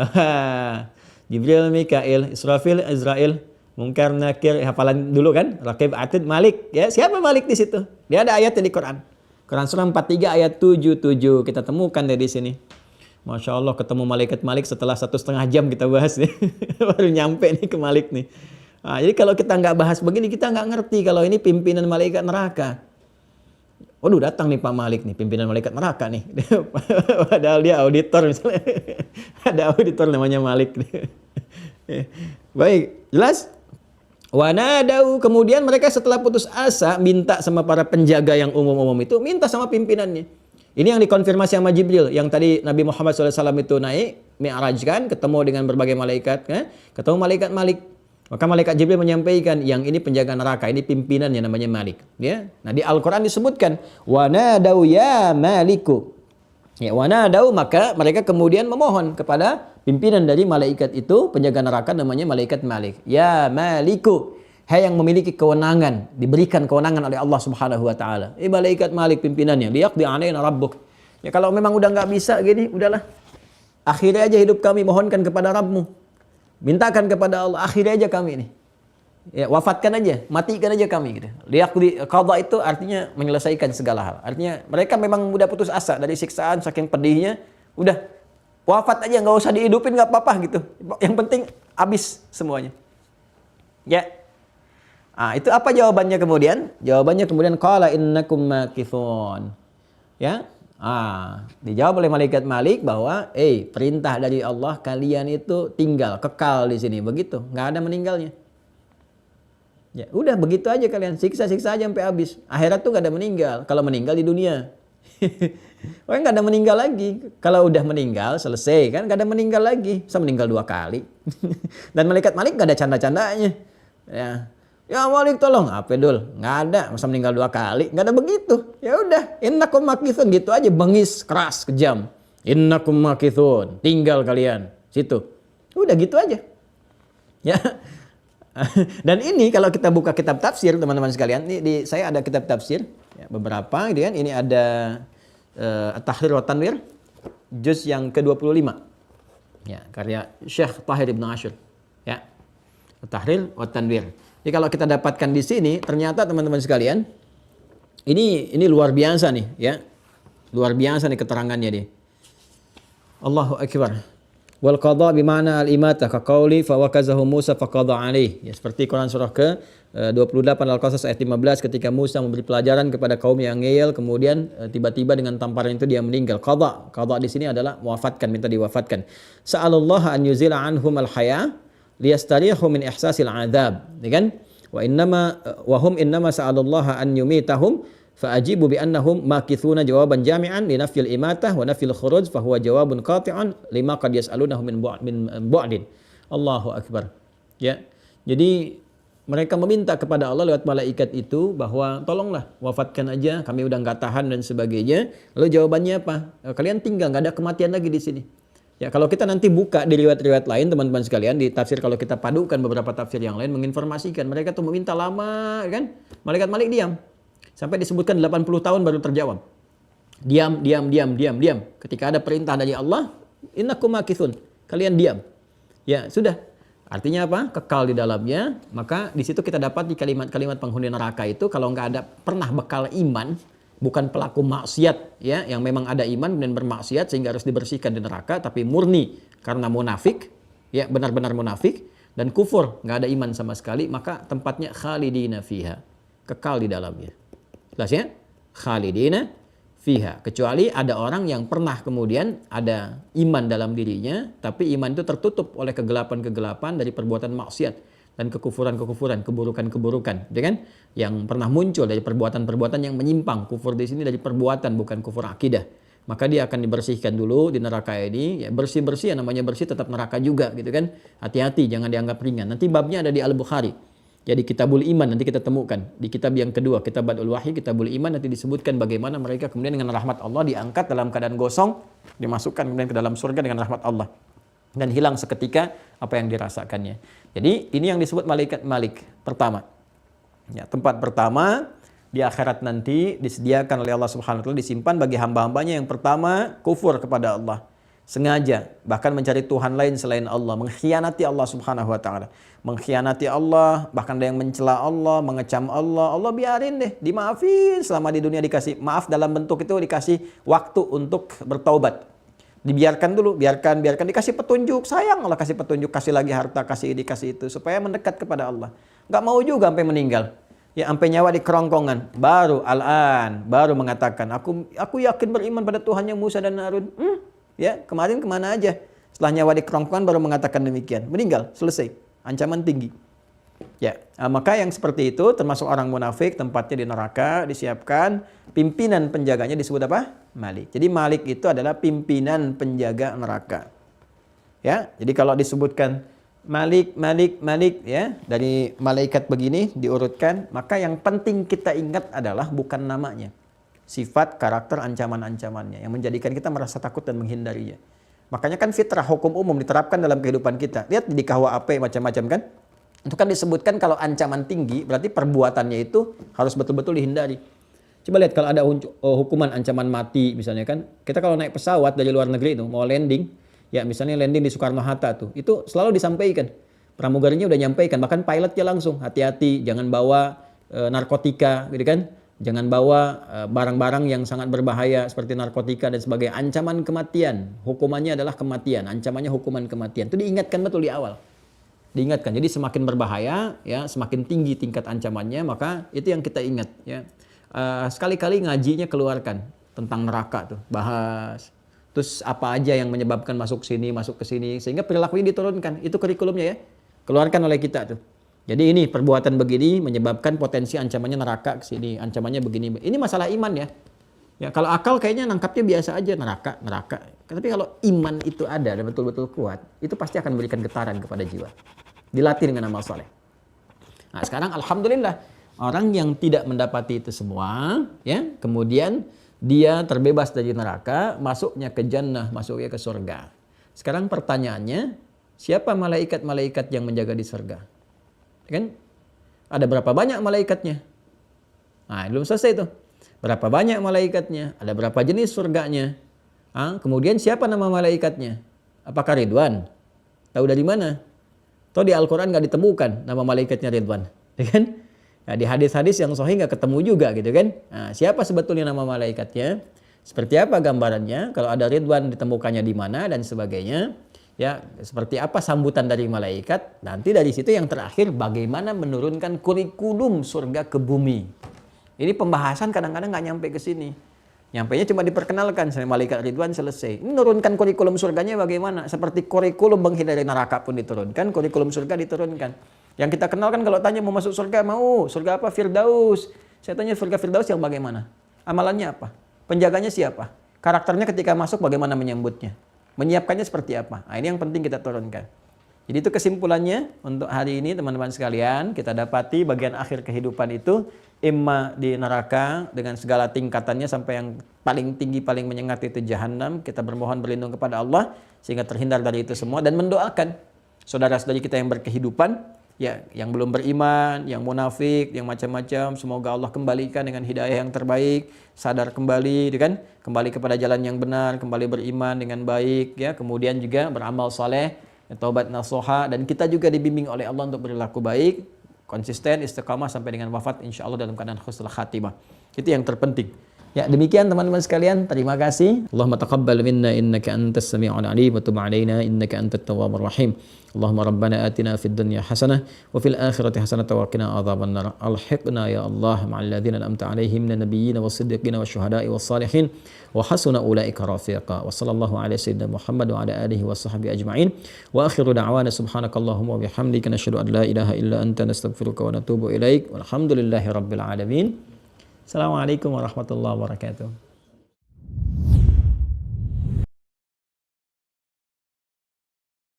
Jibril, Mikail, Israfil, Israel, Munkar, Nakir, hafalan dulu kan? Raqib, Atid, Malik. Ya, siapa Malik di situ? Dia ada ayatnya di Quran. Quran surah 43 ayat 77 kita temukan dari sini. Masya Allah, ketemu malaikat Malik setelah 1,5 jam kita bahas nih. Baru nyampe nih ke Malik nih. Nah, jadi kalau kita nggak bahas begini, kita nggak ngerti kalau ini pimpinan malaikat neraka. Waduh, datang nih Pak Malik nih, pimpinan malaikat neraka nih. Padahal dia auditor misalnya. Ada auditor namanya Malik. Baik, jelas? Wanadau, kemudian mereka setelah putus asa minta sama para penjaga yang umum-umum itu, minta sama pimpinannya. Ini yang dikonfirmasi sama Jibril, yang tadi Nabi Muhammad SAW itu naik, mi'raj kan, ketemu dengan berbagai malaikat, kan? Ketemu malaikat Malik. Maka malaikat Jibril menyampaikan, yang ini penjaga neraka, ini pimpinannya namanya Malik. Ya? Nah, di Al-Quran disebutkan, wanadau ya Maliku. Ya, wanadau, maka mereka kemudian memohon kepada pimpinan dari malaikat itu, penjaga neraka namanya malaikat Malik. Ya Maliku, hai yang memiliki kewenangan, diberikan kewenangan oleh Allah Subhanahu wa taala. Malaikat Malik pimpinannya, liyaqdi alaina rabbuk. Ya, kalau memang udah nggak bisa gini, udahlah. Akhiri aja hidup kami, mohonkan kepada Rabbmu. Mintakan kepada Allah, akhiri aja kami ini. Ya, wafatkan aja, matikan aja kami gitu. Liyaqdi, qadha itu artinya menyelesaikan segala hal. Artinya mereka memang udah putus asa dari siksaan saking pedihnya, udah wafat aja, nggak usah dihidupin, nggak apa-apa gitu. Yang penting habis semuanya. Ya. Ah, itu apa jawabannya kemudian? Jawabannya kemudian qala innakum makithun. Ya. Dijawab oleh malaikat Malik bahwa perintah dari Allah, kalian itu tinggal, kekal di sini, begitu, nggak ada meninggalnya. Ya, udah begitu aja kalian, siksa-siksa aja sampai habis. Akhirat tuh nggak ada meninggal. Kalau meninggal di dunia, pokoknya nggak ada meninggal lagi. Kalau udah meninggal selesai kan, nggak ada meninggal lagi. Bisa meninggal 2 kali. Dan malaikat Malik nggak ada canda-candanya. Ya Malik tolong, apa dul? Nggak ada, masa meninggal 2 kali? Nggak ada begitu. Ya udah, innakum makithun, gitu aja, bengis, keras, kejam. Innakum makithun, tinggal kalian situ. Udah gitu aja. Ya. Dan ini kalau kita buka kitab tafsir teman-teman sekalian, ini saya ada kitab tafsir ya, beberapa gitu kan. Ini ada At-Tahrir wa Tanwir juz yang ke-25. Ya, karya Syekh Tahir Ibn Ashur. Ya. At-Tahrir wa Tanwir. Jadi kalau kita dapatkan di sini, ternyata teman-teman sekalian, ini luar biasa nih, ya, luar biasa nih keterangannya nih. Allahu Akbar. Wal qadha bimana al-imata ka qauli fa wakazahu Musa fa qadha alaih. Ya, seperti Quran surah ke 28 Al-Qasas ayat 15 ketika Musa memberi pelajaran kepada kaum yang ngeyel, kemudian tiba-tiba dengan tamparan itu dia meninggal. Qadha di sini adalah mewafatkan, minta diwafatkan. Sa'alallahu an yuzila anhum al-haya liyastarihu min ihsasil adab, ya kan? Wa hum innama sa'alallaha an yumitahum fa ajibu bi annahum makithuna jawaban jami'an li nafyil imatah wa nafyil khuruj fa huwa jawabun qati'an lima qad yas'alunahu min bu'din. Allahu akbar. Ya. Jadi mereka meminta kepada Allah lewat malaikat itu bahwa tolonglah wafatkan aja, kami udah nggak tahan dan sebagainya. Lalu jawabannya apa? Kalian tinggal, nggak ada kematian lagi di sini. Ya, kalau kita nanti buka di riwayat-riwayat lain, teman-teman sekalian, di tafsir kalau kita padukan beberapa tafsir yang lain menginformasikan mereka tuh meminta lama, kan? Malaikat diam. Sampai disebutkan 80 tahun baru terjawab. Diam. Ketika ada perintah dari Allah, innakum makithun. Kalian diam. Ya, sudah. Artinya apa? Kekal di dalamnya. Maka di situ kita dapat di kalimat-kalimat penghuni neraka itu kalau nggak ada pernah bekal iman, bukan pelaku maksiat ya, yang memang ada iman dan bermaksiat sehingga harus dibersihkan di neraka, tapi murni karena munafik, ya benar-benar munafik dan kufur, nggak ada iman sama sekali, maka tempatnya khalidina fiha, kekal di dalamnya. Jelas ya? Khalidina fiha. Kecuali ada orang yang pernah kemudian ada iman dalam dirinya, tapi iman itu tertutup oleh kegelapan-kegelapan dari perbuatan maksiat dan kekufuran-kekufuran, keburukan-keburukan, ya kan? Yang pernah muncul dari perbuatan-perbuatan yang menyimpang. Kufur di sini dari perbuatan, bukan kufur akidah. Maka dia akan dibersihkan dulu di neraka ini. Ya, bersih-bersih, namanya bersih tetap neraka juga, gitu kan? Hati-hati, jangan dianggap ringan. Nanti babnya ada di Al-Bukhari. Jadi Kitabul Iman nanti kita temukan di kitab yang kedua, Kitabul Wahyi, Kitabul Iman, nanti disebutkan bagaimana mereka kemudian dengan rahmat Allah diangkat dalam keadaan gosong, dimasukkan kemudian ke dalam surga dengan rahmat Allah. Dan hilang seketika apa yang dirasakannya. Jadi ini yang disebut malaikat Malik pertama. Ya, tempat pertama di akhirat nanti disediakan oleh Allah Subhanahu wa taala, disimpan bagi hamba-hambanya yang pertama kufur kepada Allah. Sengaja bahkan mencari Tuhan lain selain Allah, mengkhianati Allah Subhanahu wa taala. Mengkhianati Allah, bahkan ada yang mencela Allah, mengecam Allah. Allah biarin deh, dimaafin selama di dunia, dikasih maaf dalam bentuk itu, dikasih waktu untuk bertaubat. Dibiarkan dulu, biarkan dikasih petunjuk, sayang Allah kasih petunjuk, kasih lagi harta, kasih ini, kasih itu supaya mendekat kepada Allah. Nggak mau juga sampai meninggal. Ya sampai nyawa di kerongkongan, baru mengatakan aku yakin beriman pada Tuhannya Musa dan Harun. Ya, kemarin kemana aja? Setelah nyawa di kerongkongan baru mengatakan demikian. Meninggal, selesai. Ancaman tinggi. Ya, maka yang seperti itu termasuk orang munafik, tempatnya di neraka, disiapkan. Pimpinan penjaganya disebut apa? Malik. Jadi Malik itu adalah pimpinan penjaga neraka. Ya, jadi kalau disebutkan Malik ya, dari malaikat begini diurutkan, maka yang penting kita ingat adalah bukan namanya. Sifat, karakter, ancaman-ancamannya yang menjadikan kita merasa takut dan menghindarinya. Makanya kan fitrah hukum umum diterapkan dalam kehidupan kita. Lihat di KUHP macam-macam kan? Itu kan disebutkan kalau ancaman tinggi berarti perbuatannya itu harus betul-betul dihindari. Coba lihat kalau ada hukuman ancaman mati misalnya kan, kita kalau naik pesawat dari luar negeri itu mau landing, ya misalnya landing di Soekarno-Hatta tuh, itu selalu disampaikan. Pramugarinya udah nyampaikan, bahkan pilotnya langsung hati-hati, jangan bawa narkotika, gitu kan? Jangan bawa barang-barang yang sangat berbahaya seperti narkotika dan sebagainya. Ancaman kematian, hukumannya adalah kematian, ancamannya hukuman kematian. Itu diingatkan betul di awal. Diingatkan. Jadi semakin berbahaya, ya, semakin tinggi tingkat ancamannya, maka itu yang kita ingat, ya. Sekali-kali ngajinya keluarkan tentang neraka tuh, bahas. Terus apa aja yang menyebabkan masuk ke sini, sehingga perilakunya diturunkan. Itu kurikulumnya ya. Keluarkan oleh kita tuh. Jadi ini perbuatan begini menyebabkan potensi ancamannya neraka ke sini, ancamannya begini. Ini masalah iman ya. Ya kalau akal kayaknya nangkapnya biasa aja, neraka. Tapi kalau iman itu ada dan betul-betul kuat, itu pasti akan memberikan getaran kepada jiwa. Dilatih dengan amal soleh. Nah sekarang alhamdulillah orang yang tidak mendapati itu semua, ya kemudian dia terbebas dari neraka, masuknya ke jannah, masuknya ke surga. Sekarang pertanyaannya, siapa malaikat-malaikat yang menjaga di surga? Kan? Ada berapa banyak malaikatnya? Nah, belum selesai itu. Berapa banyak malaikatnya? Ada berapa jenis surganya? Kemudian siapa nama malaikatnya? Apakah Ridwan? Tahu dari mana? Tahu di Al-Quran nggak ditemukan nama malaikatnya Ridwan, ya kan? Nah, di hadis-hadis yang sahih nggak ketemu juga gitu kan? Nah, siapa sebetulnya nama malaikatnya? Seperti apa gambarannya? Kalau ada Ridwan ditemukannya di mana dan sebagainya? Ya, seperti apa sambutan dari malaikat? Nanti dari situ yang terakhir bagaimana menurunkan kurikulum surga ke bumi. Ini pembahasan kadang-kadang nggak nyampe ke sini. Nyampainya cuma diperkenalkan sama malaikat Ridwan, selesai. Ini menurunkan kurikulum surganya bagaimana? Seperti kurikulum menghindari neraka pun diturunkan, kurikulum surga diturunkan. Yang kita kenal kan kalau tanya mau masuk surga, mau. Surga apa? Firdaus. Saya tanya surga Firdaus yang bagaimana? Amalannya apa? Penjaganya siapa? Karakternya ketika masuk bagaimana menyambutnya? Menyiapkannya seperti apa? Nah, ini yang penting kita turunkan. Jadi itu kesimpulannya untuk hari ini teman-teman sekalian. Kita dapati bagian akhir kehidupan itu imma di neraka dengan segala tingkatannya sampai yang paling tinggi, paling menyengat itu jahanam. Kita bermohon berlindung kepada Allah sehingga terhindar dari itu semua dan mendoakan saudara-saudari kita yang berkehidupan, ya, yang belum beriman, yang munafik, yang macam-macam, semoga Allah kembalikan dengan hidayah yang terbaik, sadar kembali, kan? Kembali kepada jalan yang benar, kembali beriman dengan baik, ya. Kemudian juga beramal saleh, taubat nasuha, dan kita juga dibimbing oleh Allah untuk berlaku baik, konsisten, istiqamah sampai dengan wafat insyaallah dalam keadaan husnul khatimah. Itu yang terpenting. Ya, demikian teman-teman sekalian, terima kasih. Allahumma taqabbal minna innaka antas sami'ul alim wa tub 'alaina innaka antat tawwabur rahim. Allahumma rabbana atina fid dunya hasanah wa fil akhirati hasanah wa qina adzaban nar. Alhiqna ya Allah ma'al ladzina an'amta 'alaihim minan nabiyyin was-siddiqin wasyuhada'i was-salihin wa hasuna ulaika rafiqa. Wa sallallahu ala sayyidina Muhammad wa ala alihi wa sahbihi ajma'in. Wa akhiru da'wana subhanakallahumma wa bihamdika nasyhadu an la ilaha illa anta nastaghfiruka wa natubu ilaik. Walhamdulillahi rabbil alamin. Assalamualaikum warahmatullahi wabarakatuh.